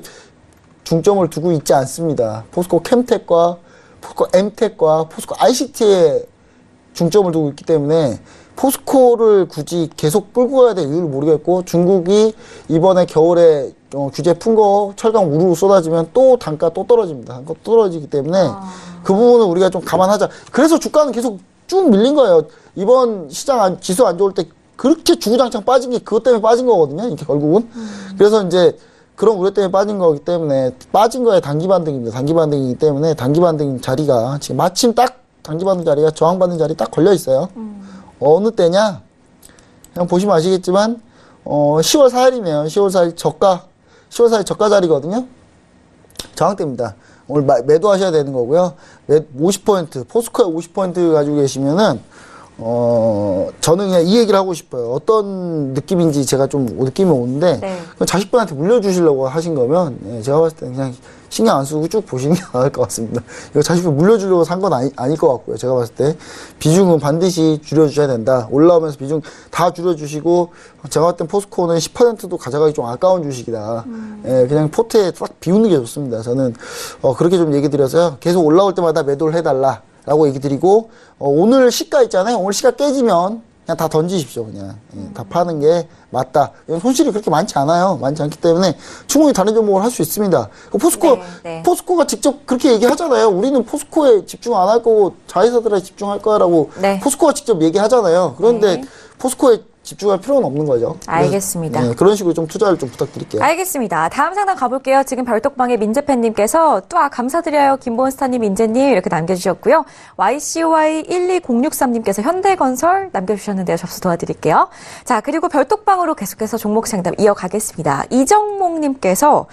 중점을 두고 있지 않습니다. 포스코 캠텍과 포스코 엠텍과 포스코 ICT에 중점을 두고 있기 때문에 포스코를 굳이 계속 끌고 가야 될 이유를 모르겠고, 중국이 이번에 겨울에 규제 푼 거 철강 우르르 쏟아지면 또 단가 또 떨어집니다. 단가 또 떨어지기 때문에 그 부분은 우리가 좀 감안하자. 그래서 주가는 계속 쭉 밀린 거예요. 이번 시장 지수 안 좋을 때 그렇게 주구장창 빠진 게 그것 때문에 빠진 거거든요. 이게 결국은. 그래서 이제 그런 우려 때문에 빠진 거기 때문에 빠진 거에 단기 반등입니다. 단기 반등이기 때문에 단기 반등 자리가 지금 마침 딱 단기 반등 자리가 저항받는 자리 딱 걸려 있어요. 어느 때냐? 그냥 보시면 아시겠지만 10월 4일이면 10월 4일 저가 자리거든요. 저항대입니다. 오늘 매도하셔야 되는 거고요. 50%, 포스코에 50% 가지고 계시면은 저는 그냥 이 얘기를 하고 싶어요. 어떤 느낌인지 제가 좀 느낌이 오는데, 네. 자식분한테 물려주시려고 하신 거면, 제가 봤을 때는 그냥 신경 안 쓰고 쭉 보시는 게 나을 것 같습니다. 이거 자식분 물려주려고 산 건 아닐 것 같고요. 제가 봤을 때. 비중은 반드시 줄여주셔야 된다. 올라오면서 비중 다 줄여주시고, 제가 봤을 땐 포스코는 10%도 가져가기 좀 아까운 주식이다. 그냥 포트에 딱 비우는 게 좋습니다. 저는, 그렇게 좀 얘기 드려서요. 계속 올라올 때마다 매도를 해달라. 라고 얘기 드리고, 오늘 시가 있잖아요. 오늘 시가 깨지면 그냥 다 던지십시오. 그냥. 다 파는 게 맞다. 손실이 그렇게 많지 않아요. 많지 않기 때문에 충분히 다른 종목을 할 수 있습니다. 포스코가 직접 그렇게 얘기하잖아요. 우리는 포스코에 집중 안 할 거고 자회사들에 집중할 거라고 포스코가 직접 얘기하잖아요. 그런데 포스코에 집중할 필요는 없는 거죠. 알겠습니다. 네, 그런 식으로 좀 투자를 좀 부탁드릴게요. 알겠습니다. 다음 상담 가볼게요. 지금 별톡방의 민재팬님께서 또 감사드려요. 김보은스타님, 민재님 이렇게 남겨주셨고요. YCY12063님께서 현대건설 남겨주셨는데요. 접수 도와드릴게요. 자, 그리고 별톡방으로 계속해서 종목 상담 이어가겠습니다. 이정목님께서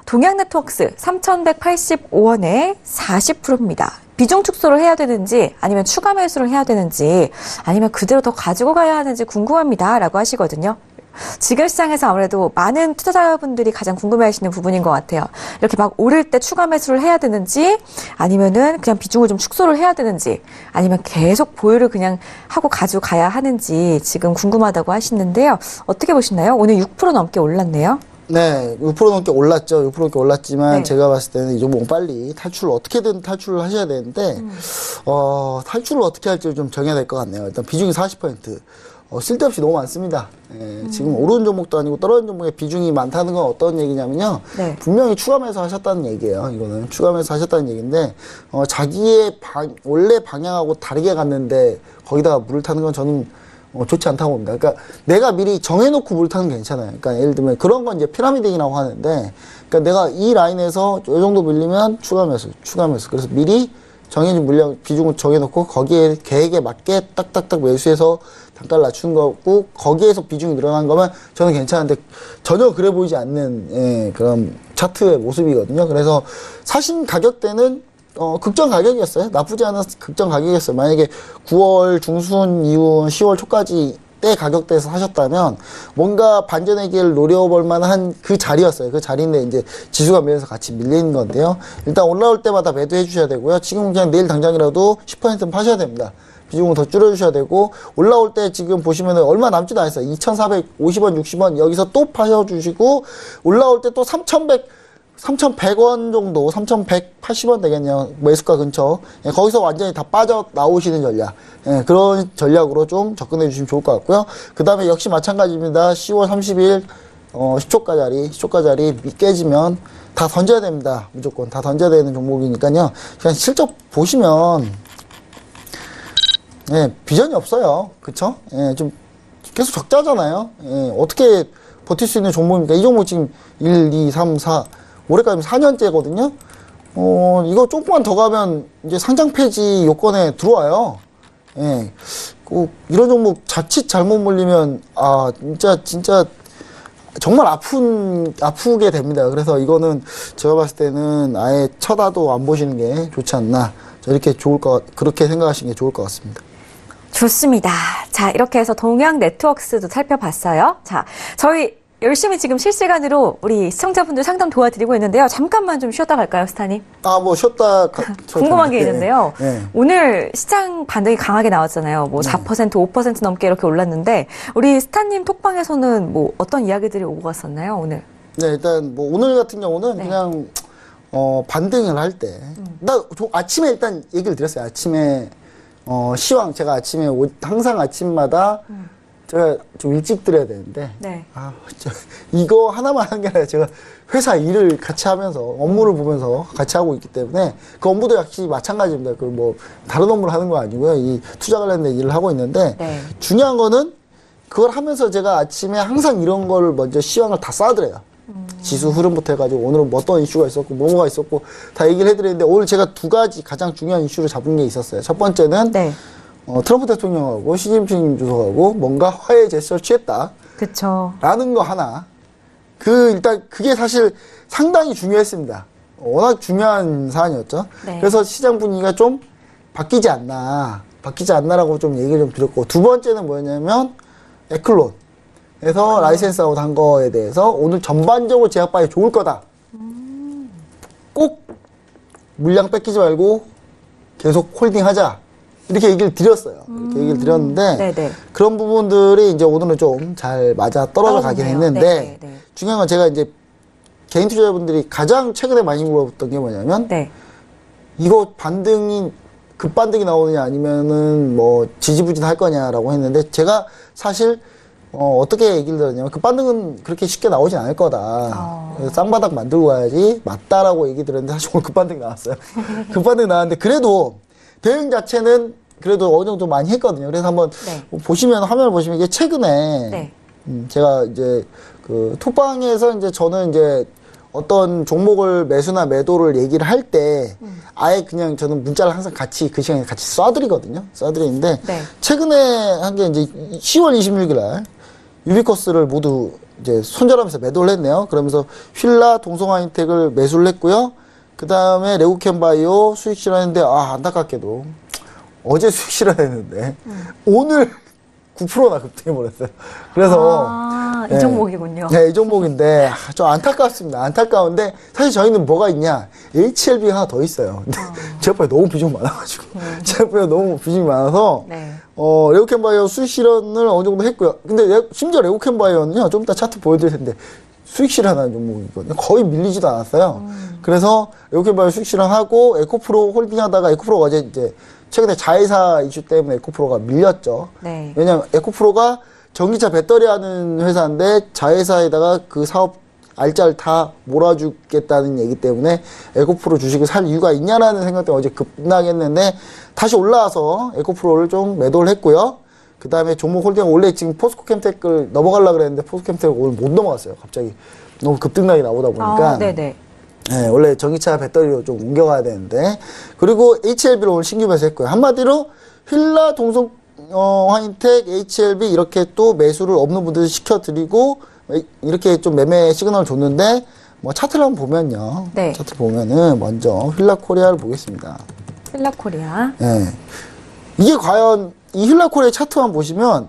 동양네트워크스 3,185원에 40%입니다. 비중 축소를 해야 되는지 아니면 추가 매수를 해야 되는지 아니면 그대로 더 가지고 가야 하는지 궁금합니다. 라고 하시거든요. 지금 시장에서 아무래도 많은 투자자분들이 가장 궁금해하시는 부분인 것 같아요. 이렇게 막 오를 때 추가 매수를 해야 되는지 아니면은 그냥 비중을 좀 축소를 해야 되는지 아니면 계속 보유를 그냥 하고 가지고 가야 하는지 지금 궁금하다고 하시는데요. 어떻게 보시나요? 오늘 6% 넘게 올랐네요. 네, 6% 넘게 올랐죠. 6% 넘게 올랐지만 제가 봤을 때는 이 종목 빨리 어떻게든 탈출을 하셔야 되는데 탈출을 어떻게 할지 좀 정해야 될 것 같네요. 일단 비중이 40%. 쓸데없이 너무 많습니다. 지금 오르는 종목도 아니고 떨어지는 종목에 비중이 많다는 건 어떤 얘기냐면요. 분명히 추가 매수 하셨다는 얘기예요. 이거는 추가 매수 하셨다는 얘기인데 자기의 원래 방향하고 다르게 갔는데 거기다가 물을 타는 건 저는 좋지 않다고 봅니다. 그러니까 내가 미리 정해놓고 물 타는 게 괜찮아요. 그러니까 예를 들면 그런 건 이제 피라미딩이라고 하는데, 그러니까 내가 이 라인에서 이 정도 밀리면 추가 매수. 그래서 미리 정해진 물량 비중을 정해놓고 거기에 계획에 맞게 딱딱딱 매수해서 단가를 낮춘 거고 거기에서 비중이 늘어난 거면 저는 괜찮은데 전혀 그래 보이지 않는 그런 차트의 모습이거든요. 그래서 사신 가격대는 극정 가격이었어요. 나쁘지 않은 극정 가격이었어요. 만약에 9월 중순 이후 10월 초까지 때 가격대에서 하셨다면 뭔가 반전의 기회를 노려볼 만한 그 자리였어요. 그 자리인데 이제 지수가 밀려서 같이 밀리는 건데요. 일단 올라올 때마다 매도해 주셔야 되고요. 지금 그냥 내일 당장이라도 10%는 파셔야 됩니다. 비중은 더 줄여주셔야 되고 올라올 때 지금 보시면 얼마 남지도 않았어요. 2,450원, 60원 여기서 또 파셔주시고 올라올 때 또 3,100 3,100원 정도, 3,180원 되겠네요. 매수가 근처. 예, 거기서 완전히 다 빠져나오시는 전략. 예, 그런 전략으로 좀 접근해 주시면 좋을 것 같고요. 그 다음에 역시 마찬가지입니다. 10월 30일, 10초가짜리 깨지면 다 던져야 됩니다. 무조건. 다 던져야 되는 종목이니까요. 그냥 실적 보시면, 예, 비전이 없어요. 그쵸? 예, 좀 계속 적자잖아요. 예, 어떻게 버틸 수 있는 종목입니까? 이 종목 지금 1, 2, 3, 4, 올해까지 4년째거든요. 이거 조금만 더 가면 이제 상장 폐지 요건에 들어와요. 예. 꼭 이런 종목 자칫 잘못 물리면, 진짜, 정말 아프게 됩니다. 그래서 이거는 제가 봤을 때는 아예 쳐다도 안 보시는 게 좋지 않나. 그렇게 생각하시는 게 좋을 것 같습니다. 좋습니다. 자, 이렇게 해서 동양 네트워크스도 살펴봤어요. 자, 저희 열심히 지금 실시간으로 우리 시청자분들 상담 도와드리고 있는데요. 잠깐만 좀 쉬었다 갈까요, 스타님? 쉬었다. 궁금한 게 있는데요. 네. 오늘 시장 반등이 강하게 나왔잖아요. 뭐 4%, 5% 넘게 이렇게 올랐는데, 우리 스타님 톡방에서는 뭐 어떤 이야기들이 오고 갔었나요, 오늘? 네, 일단 뭐 오늘 같은 경우는 네. 그냥, 반등을 할 때. 아침에 일단 얘기를 드렸어요. 아침에, 시황, 제가 아침에, 항상 아침마다 제가 좀 일찍 드려야 되는데. 네. 이거 하나만 하는 게 아니라 제가 회사 일을 같이 하면서 업무를 보면서 같이 하고 있기 때문에 그 업무도 역시 마찬가지입니다. 그 뭐 다른 업무를 하는 거 아니고요. 이 투자 관련된 일을 하고 있는데 네. 중요한 거는 그걸 하면서 제가 아침에 항상 이런 걸 먼저 시황을 다 쏴드려요. 지수 흐름부터 해가지고 오늘은 뭐 어떤 이슈가 있었고 뭐가 있었고 다 얘기를 해드리는데 오늘 제가 두 가지 가장 중요한 이슈를 잡은 게 있었어요. 첫 번째는 네. 트럼프 대통령하고 시진핑 주석하고 뭔가 화해 제스처를 취했다. 그쵸. 라는 거 하나. 일단 그게 사실 상당히 중요했습니다. 워낙 중요한 사안이었죠. 네. 그래서 시장 분위기가 좀 바뀌지 않나라고 좀 얘기를 좀 드렸고, 두 번째는 뭐였냐면, 에클론에서 라이센스하고 단 거에 대해서 오늘 전반적으로 제약바에 좋을 거다. 꼭 물량 뺏기지 말고 계속 홀딩 하자. 이렇게 얘기를 드렸어요. 이렇게 얘기를 드렸는데, 네네. 그런 부분들이 이제 오늘은 좀 잘 맞아 떨어져 가긴 했는데, 네. 중요한 건 제가 이제 개인 투자자분들이 가장 최근에 많이 물어봤던 게 뭐냐면, 네. 이거 급반등이 나오느냐 아니면은 뭐 지지부진할 거냐라고 했는데, 제가 사실 어떻게 얘기를 들었냐면 급반등은 그렇게 쉽게 나오진 않을 거다. 그래서 쌍바닥 만들고 가야지 맞다라고 얘기 들었는데 사실 오늘 급반등이 나왔어요. 급반등이 나왔는데 그래도 대응 자체는 그래도 어느 정도 많이 했거든요. 그래서 한번 네. 보시면 화면을 보시면 이게 최근에 네. 제가 이제 그 톡방에서 이제 저는 이제 어떤 종목을 매수나 매도를 얘기를 할 때 아예 그냥 저는 문자를 항상 같이 그 시간에 같이 쏴드리는데 네. 최근에 한 게 이제 10월 26일 날 유비코스를 모두 이제 손절하면서 매도를 했네요. 그러면서 휠라, 동성화인텍을 매수를 했고요. 그 다음에 레고캠바이오 수익 실현했는데 안타깝게도 어제 수익 실현했는데 오늘 9%나 급등해버렸어요. 그래서 이 종목이군요. 네, 이 종목인데 좀 안타깝습니다. 안타까운데 사실 저희는 뭐가 있냐, HLB가 하나 더 있어요. 근데 제 옆에 너무 비중이 많아가지고 제 옆에 너무 비중이 많아서 네. 레고캠바이오 수익 실현을 어느 정도 했고요. 근데 심지어 레고캠바이오는요, 좀 이따 차트 보여드릴 텐데 수익 실현하는 종목이거든요. 거의 밀리지도 않았어요. 그래서 레고캠바이오 수익 실현하고 에코프로 홀딩하다가 에코프로가 어제 이제 최근에 자회사 이슈 때문에 에코프로가 밀렸죠. 네. 왜냐하면 에코프로가 전기차 배터리 하는 회사인데 자회사에다가 그 사업 알짜를 다 몰아주겠다는 얘기 때문에 에코프로 주식을 살 이유가 있냐라는 생각 때문에 어제 급락했는데 했는데 다시 올라와서 에코프로를 좀 매도를 했고요. 그 다음에 종목 홀딩 원래 지금 포스코캠텍을 넘어가려고 그랬는데 포스코캠텍을 오늘 못 넘어갔어요. 갑자기 너무 급등락이 나오다 보니까. 네네. 네, 원래 전기차 배터리로 좀 옮겨가야 되는데. 그리고 HLB를 오늘 신규 매수했고요. 한마디로 휠라, 동성화인텍, HLB 이렇게 또 매수를 없는 분들 시켜드리고 이렇게 좀 매매 시그널을 줬는데 뭐 차트를 한번 보면요. 네. 차트 보면은 먼저 휠라코리아를 보겠습니다. 휠라코리아. 네. 이게 과연 이 휠라코리아 차트만 보시면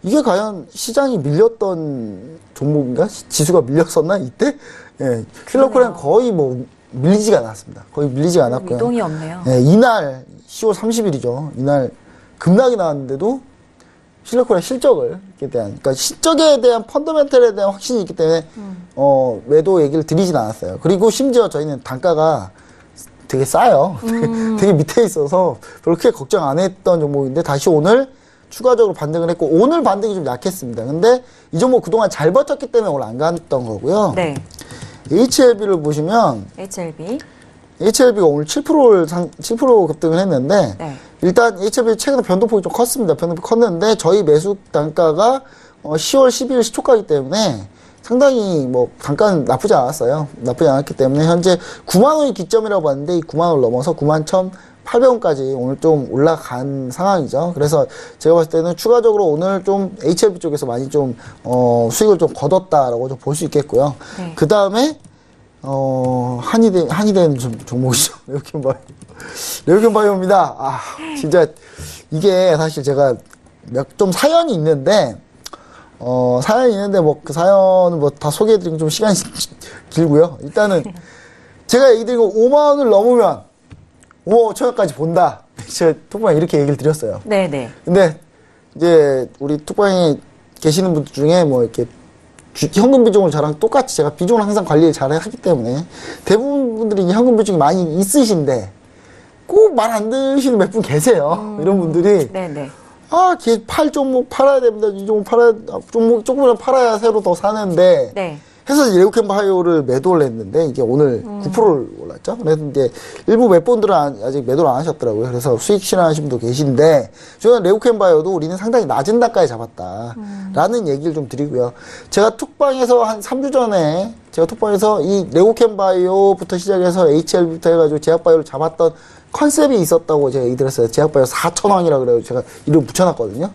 이게 과연 시장이 밀렸던 종목인가? 지수가 밀렸었나 이때? 예, 휠라코리아는 거의 뭐 밀리지가 않았습니다. 거의 밀리지가 않았고요. 미동이 없네요. 예, 이날 10월 30일이죠. 이날 급락이 나왔는데도 실리콘의 실적을 에 대한, 그러니까 실적에 대한 펀더멘털에 대한 확신이 있기 때문에 매도 얘기를 드리진 않았어요. 그리고 심지어 저희는 단가가 되게 싸요. 되게 밑에 있어서 별로 크게 걱정 안 했던 종목인데 다시 오늘 추가적으로 반등을 했고 오늘 반등이 좀 약했습니다. 근데 이 종목 그동안 잘 버텼기 때문에 오늘 안 갔던 거고요. 네. HLB를 보시면 HLB가 오늘 7% 급등을 했는데 네. 일단 HLB 최근에 변동폭이 좀 컸습니다. 변동폭이 컸는데 저희 매수 단가가 10월 12일 시초가이기 때문에 상당히 뭐 단가는 나쁘지 않았어요. 나쁘지 않았기 때문에 현재 9만 원이 기점이라고 봤는데 이 9만 원을 넘어서 9만 1,800원까지 오늘 좀 올라간 상황이죠. 그래서 제가 봤을 때는 추가적으로 오늘 좀 HLB 쪽에서 많이 좀 수익을 좀 거뒀다라고 좀 볼 수 있겠고요. 네. 그 다음에 한의대는 좀 종목이죠. 레오켄바이오입니다. 아, 진짜, 이게 사실 제가 좀 사연이 있는데, 뭐, 그 사연은 뭐 다 소개해드리면 좀 시간이 길고요. 일단은, 제가 얘기 드린 거 5만원을 넘으면 5만 5천원까지 본다. 제가 톡방에 이렇게 얘기를 드렸어요. 네네. 근데, 이제, 우리 톡방에 계시는 분들 중에 뭐, 이렇게, 현금 비중을 저랑 똑같이 제가 비중을 항상 관리를 잘 하기 때문에 대부분 분들이 현금 비중이 많이 있으신데 꼭 말 안 들으시는 몇 분 계세요. 이런 분들이 네네. 아, 걔 종목 팔아야 됩니다. 이 종목 종목 조금이라도 팔아야 새로 더 사는데 네. 해서 레오켄바이오를 매도를 했는데 이게 오늘 9%를 올랐죠. 그래서 이제 일부 몇 분들은 아직 매도를 안 하셨더라고요. 그래서 수익 실현하신 분도 계신데 저는 레오켄바이오도 우리는 상당히 낮은 단가에 잡았다라는 얘기를 좀 드리고요. 제가 톡방에서 한 3주 전에 이 레오켄바이오부터 시작해서 HL부터 해가지고 제약바이오를 잡았던 컨셉이 있었다고 제가 얘기 드렸어요. 제약바이오 4,000원이라고 그래서 제가 이름 붙여놨거든요.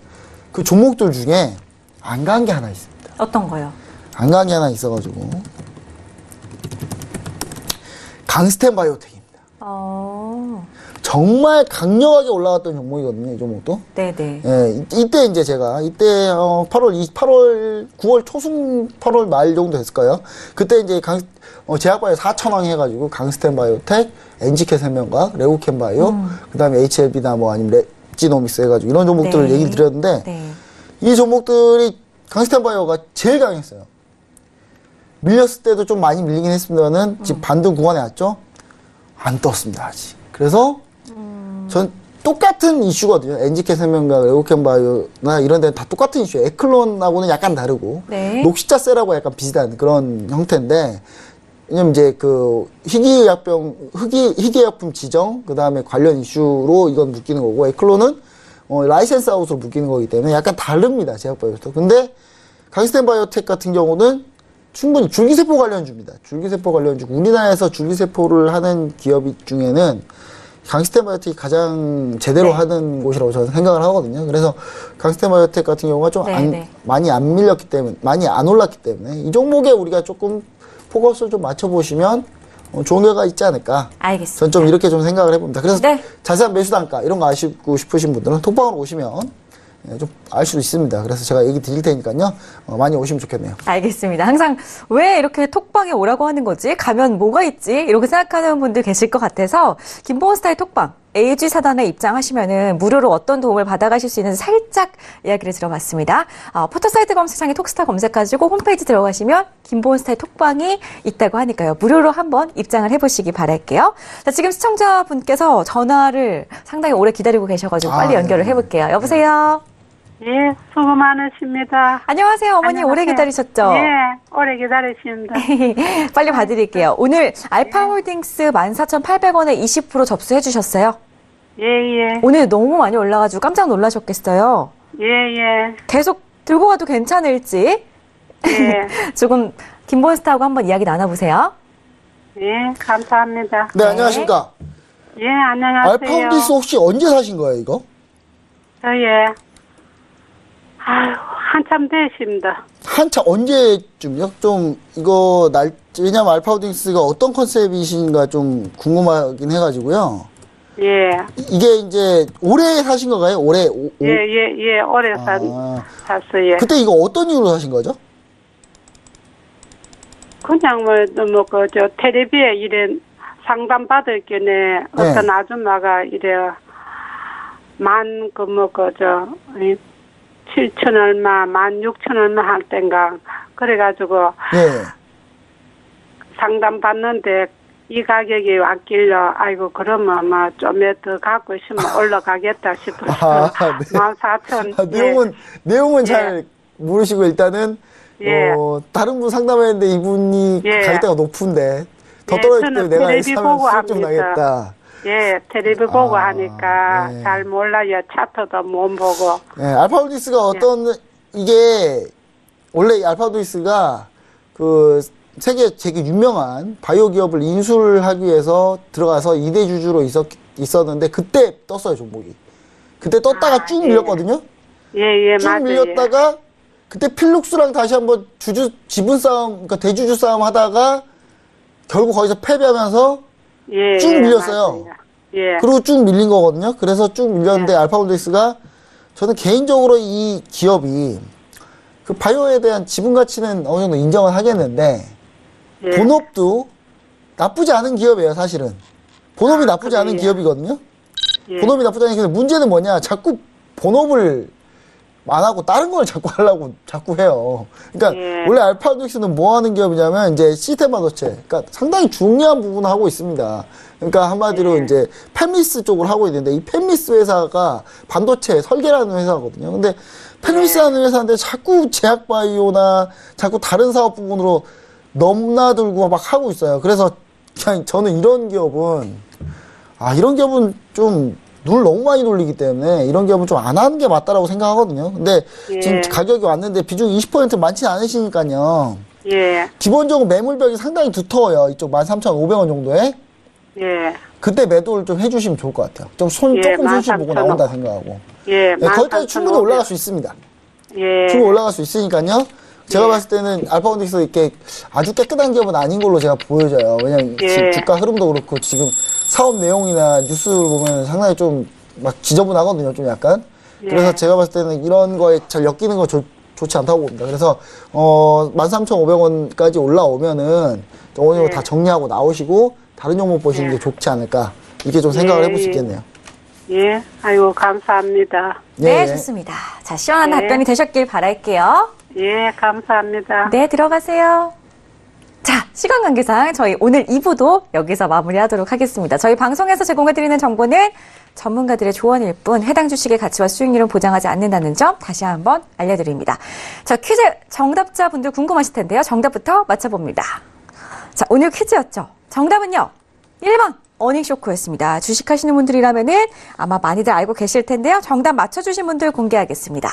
그 종목들 중에 안 간 게 하나 있습니다. 어떤 거요? 안 간 게 하나 있어가지고 강스텐 바이오텍입니다. 정말 강력하게 올라갔던 종목이거든요. 이 종목도. 네네. 예, 이때 이제 제가 9월 초순 8월 말 정도 됐을까요? 그때 이제 제약바이오 4,000원 해가지고 강스텐 바이오텍, NGK 생명과학, 레오켄 바이오, 그다음에 HLB나 뭐 아니면 랩지노믹스 해가지고 이런 종목들을 네. 얘기를 드렸는데 네. 이 종목들이 강스텐 바이오가 제일 강했어요. 밀렸을 때도 좀 많이 밀리긴 했습니다만은 지금 반등 구간에 왔죠? 안 떴습니다, 아직. 그래서 전 똑같은 이슈거든요. NGK 생명과 레오켄 바이오나 이런 데는 다 똑같은 이슈예요. 에클론하고는 약간 다르고 네. 녹시자셀하고 약간 비슷한 그런 형태인데 왜냐면 이제 그 희귀약품 지정 그다음에 관련 이슈로 이건 묶이는 거고 에클론은 라이센스 아웃으로 묶이는 거기 때문에 약간 다릅니다. 제약바이오도. 근데 강스텐 바이오텍 같은 경우는 충분히 줄기세포 관련주입니다. 줄기세포 관련주. 우리나라에서 줄기세포를 하는 기업 중에는 강스텐 바이오텍이 가장 제대로 네. 하는 곳이라고 저는 생각을 하거든요. 그래서 강스텐 바이오텍 같은 경우가 좀 많이 안 밀렸기 때문에, 많이 안 올랐기 때문에 이 종목에 우리가 조금 포커스를 좀 맞춰보시면 좋은 결과가 있지 않을까. 알겠습니다. 전 좀 이렇게 좀 생각을 해봅니다. 그래서 네. 자세한 매수 단가 이런 거 아시고 싶으신 분들은 톡방으로 오시면 좀 알 수도 있습니다. 그래서 제가 얘기 드릴 테니까요. 많이 오시면 좋겠네요. 알겠습니다. 항상 왜 이렇게 톡방에 오라고 하는 거지? 가면 뭐가 있지? 이렇게 생각하는 분들 계실 것 같아서 김보원스타의 톡방 AG 사단에 입장하시면은 무료로 어떤 도움을 받아가실 수 있는지 살짝 이야기를 들어봤습니다. 포털사이트 검색창에 톡스타 검색하시고 홈페이지 들어가시면 김보원스타의 톡방이 있다고 하니까요. 무료로 한번 입장을 해보시기 바랄게요. 자, 지금 시청자분께서 전화를 상당히 오래 기다리고 계셔가지고 빨리 연결을 해볼게요. 여보세요? 예, 수고 많으십니다. 안녕하세요. 어머니 안녕하세요. 오래 기다리셨죠? 예, 오래 기다리십니다. 빨리 봐드릴게요. 오늘 알파홀딩스 14,800원에 20% 접수해 주셨어요. 예, 예. 오늘 너무 많이 올라가지고 깜짝 놀라셨겠어요. 예, 예. 계속 들고 가도 괜찮을지 예. 조금 김본스타하고 한번 이야기 나눠보세요. 예, 감사합니다. 네, 안녕하십니까. 예, 안녕하세요. 알파홈디스 혹시 언제 사신 거예요, 이거? 예. 아유, 한참 되십니다. 한참 언제쯤요? 좀 이거 왜냐면 알파홈디스가 어떤 컨셉이신가 좀 궁금하긴 해가지고요. 예. 이게 이제 올해 사신 건가요? 올해? 예, 올해 샀어요. 그때 이거 어떤 이유로 사신 거죠? 그냥 텔레비에 이래 상담 받을 경에 어떤 아줌마가 이래 17,000 얼마, 16,000 얼마 할 땐가 그래가지고 예. 상담 받는데 이 가격이 왔길래 아이고 그러면 좀 더 갖고 있으면 올라가겠다 싶어서 네. 14,000. 내용은 잘 모르시고 일단은 예. 다른 분 상담했는데 이분이 예. 가격대가 높은데 더 예, 떨어질 때 저는 내가 텔레비 사면 보고 수익 좀 합니다. 나겠다. 예, 텔레비 보고 하니까 네. 잘 몰라요. 차트도 못 보고. 예, 알파고니스가 어떤 이게 원래 알파고니스가 그 세계 되게 유명한 바이오 기업을 인수하기 위해서 들어가서 2대 주주로 있었는데 그때 떴어요, 종목이. 그때 떴다가 쭉 밀렸거든요. 예, 쭉 맞아요. 밀렸다가 그때 필룩스랑 다시 한번 지분 싸움, 그러니까 대주주 싸움 하다가 결국 거기서 패배하면서 예, 쭉 밀렸어요. 맞아요. 예. 그리고 쭉 밀린 거거든요. 그래서 쭉 밀렸는데 알파고니스가 저는 개인적으로 이 기업이 그 바이오에 대한 지분 가치는 어느 정도 인정을 하겠는데 예. 본업도 나쁘지 않은 기업이에요, 사실은. 본업이 나쁘지 않은 그래요? 기업이거든요. 예. 본업이 나쁘지 않은 기업인데 문제는 뭐냐? 자꾸 본업을 안 하고 다른 걸 자꾸 하려고 자꾸 해요. 그러니까 예. 원래 알파고닉스는 뭐 하는 기업이냐면 이제 시스템 반도체, 그러니까 상당히 중요한 부분을 하고 있습니다. 그러니까 한마디로 예. 이제 팹리스 쪽을 하고 있는데 이 팹리스 회사가 반도체 설계라는 회사거든요. 근데 팹리스라는 회사인데 자꾸 제약바이오나 자꾸 다른 사업 부분으로 넘나들고 막 하고 있어요. 그래서 그냥 저는 이런 기업은 좀 눈을 너무 많이 돌리기 때문에 이런 기업은 좀 안 하는 게 맞다라고 생각하거든요. 근데 지금 예. 가격이 왔는데 비중이 20% 많지는 않으시니까요. 예. 기본적으로 매물벽이 상당히 두터워요. 이쪽 13,500원 정도에. 예. 그때 매도를 좀 해주시면 좋을 것 같아요. 조금 예, 손실 보고 13,000원. 나온다 생각하고. 예. 네, 거기까지 충분히 13,500. 올라갈 수 있습니다. 예. 충분히 올라갈 수 있으니까요. 제가 예. 봤을 때는 알파고닉스 이렇게 아주 깨끗한 기업은 아닌 걸로 제가 보여져요. 왜냐면 예. 주가 흐름도 그렇고 지금 사업 내용이나 뉴스를 보면 상당히 좀 막 지저분하거든요. 좀 약간. 예. 그래서 제가 봤을 때는 이런 거에 잘 엮이는 거 좋지 않다고 봅니다. 그래서 13,500원까지 올라오면은 어느 정도 예. 다 정리하고 나오시고 다른 종목 보시는 게 좋지 않을까 이렇게 좀 생각을 예, 해볼 수 예. 있겠네요. 예. 아이고 감사합니다. 네, 예. 좋습니다. 자, 시원한 네. 답변이 되셨길 바랄게요. 예, 감사합니다. 네, 들어가세요. 자, 시간 관계상 저희 오늘 2부도 여기서 마무리하도록 하겠습니다. 저희 방송에서 제공해드리는 정보는 전문가들의 조언일 뿐 해당 주식의 가치와 수익률은 보장하지 않는다는 점 다시 한번 알려드립니다. 자, 퀴즈 정답자분들 궁금하실 텐데요. 정답부터 맞춰봅니다. 자, 오늘 퀴즈였죠. 정답은요. 1번 어닝쇼크였습니다. 주식하시는 분들이라면은 아마 많이들 알고 계실 텐데요. 정답 맞춰주신 분들 공개하겠습니다.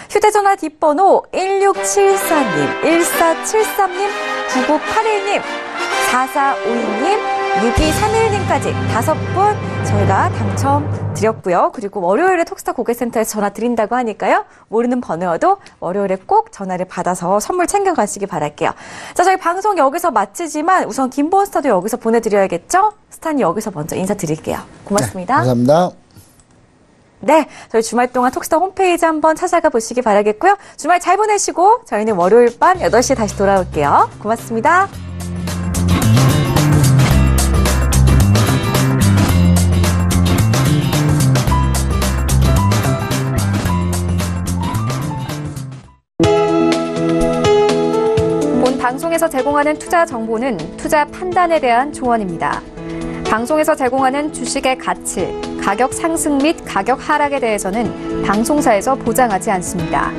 휴대전화 뒷번호 1674님, 1473님, 9981님, 4452님, 6231님까지 5분 저희가 당첨 드렸고요. 그리고 월요일에 톡스타 고객센터에서 전화 드린다고 하니까요. 모르는 번호여도 월요일에 꼭 전화를 받아서 선물 챙겨가시기 바랄게요. 자, 저희 방송 여기서 마치지만 우선 김보스타도 여기서 보내드려야겠죠? 스탄이 여기서 먼저 인사드릴게요. 고맙습니다. 네, 감사합니다. 네, 저희 주말 동안 톡스타 홈페이지 한번 찾아가 보시기 바라겠고요. 주말 잘 보내시고 저희는 월요일 밤 8시에 다시 돌아올게요. 고맙습니다. 본 방송에서 제공하는 투자 정보는 투자 판단에 대한 조언입니다. 방송에서 제공하는 주식의 가치, 가격 상승 및 가격 하락에 대해서는 방송사에서 보장하지 않습니다.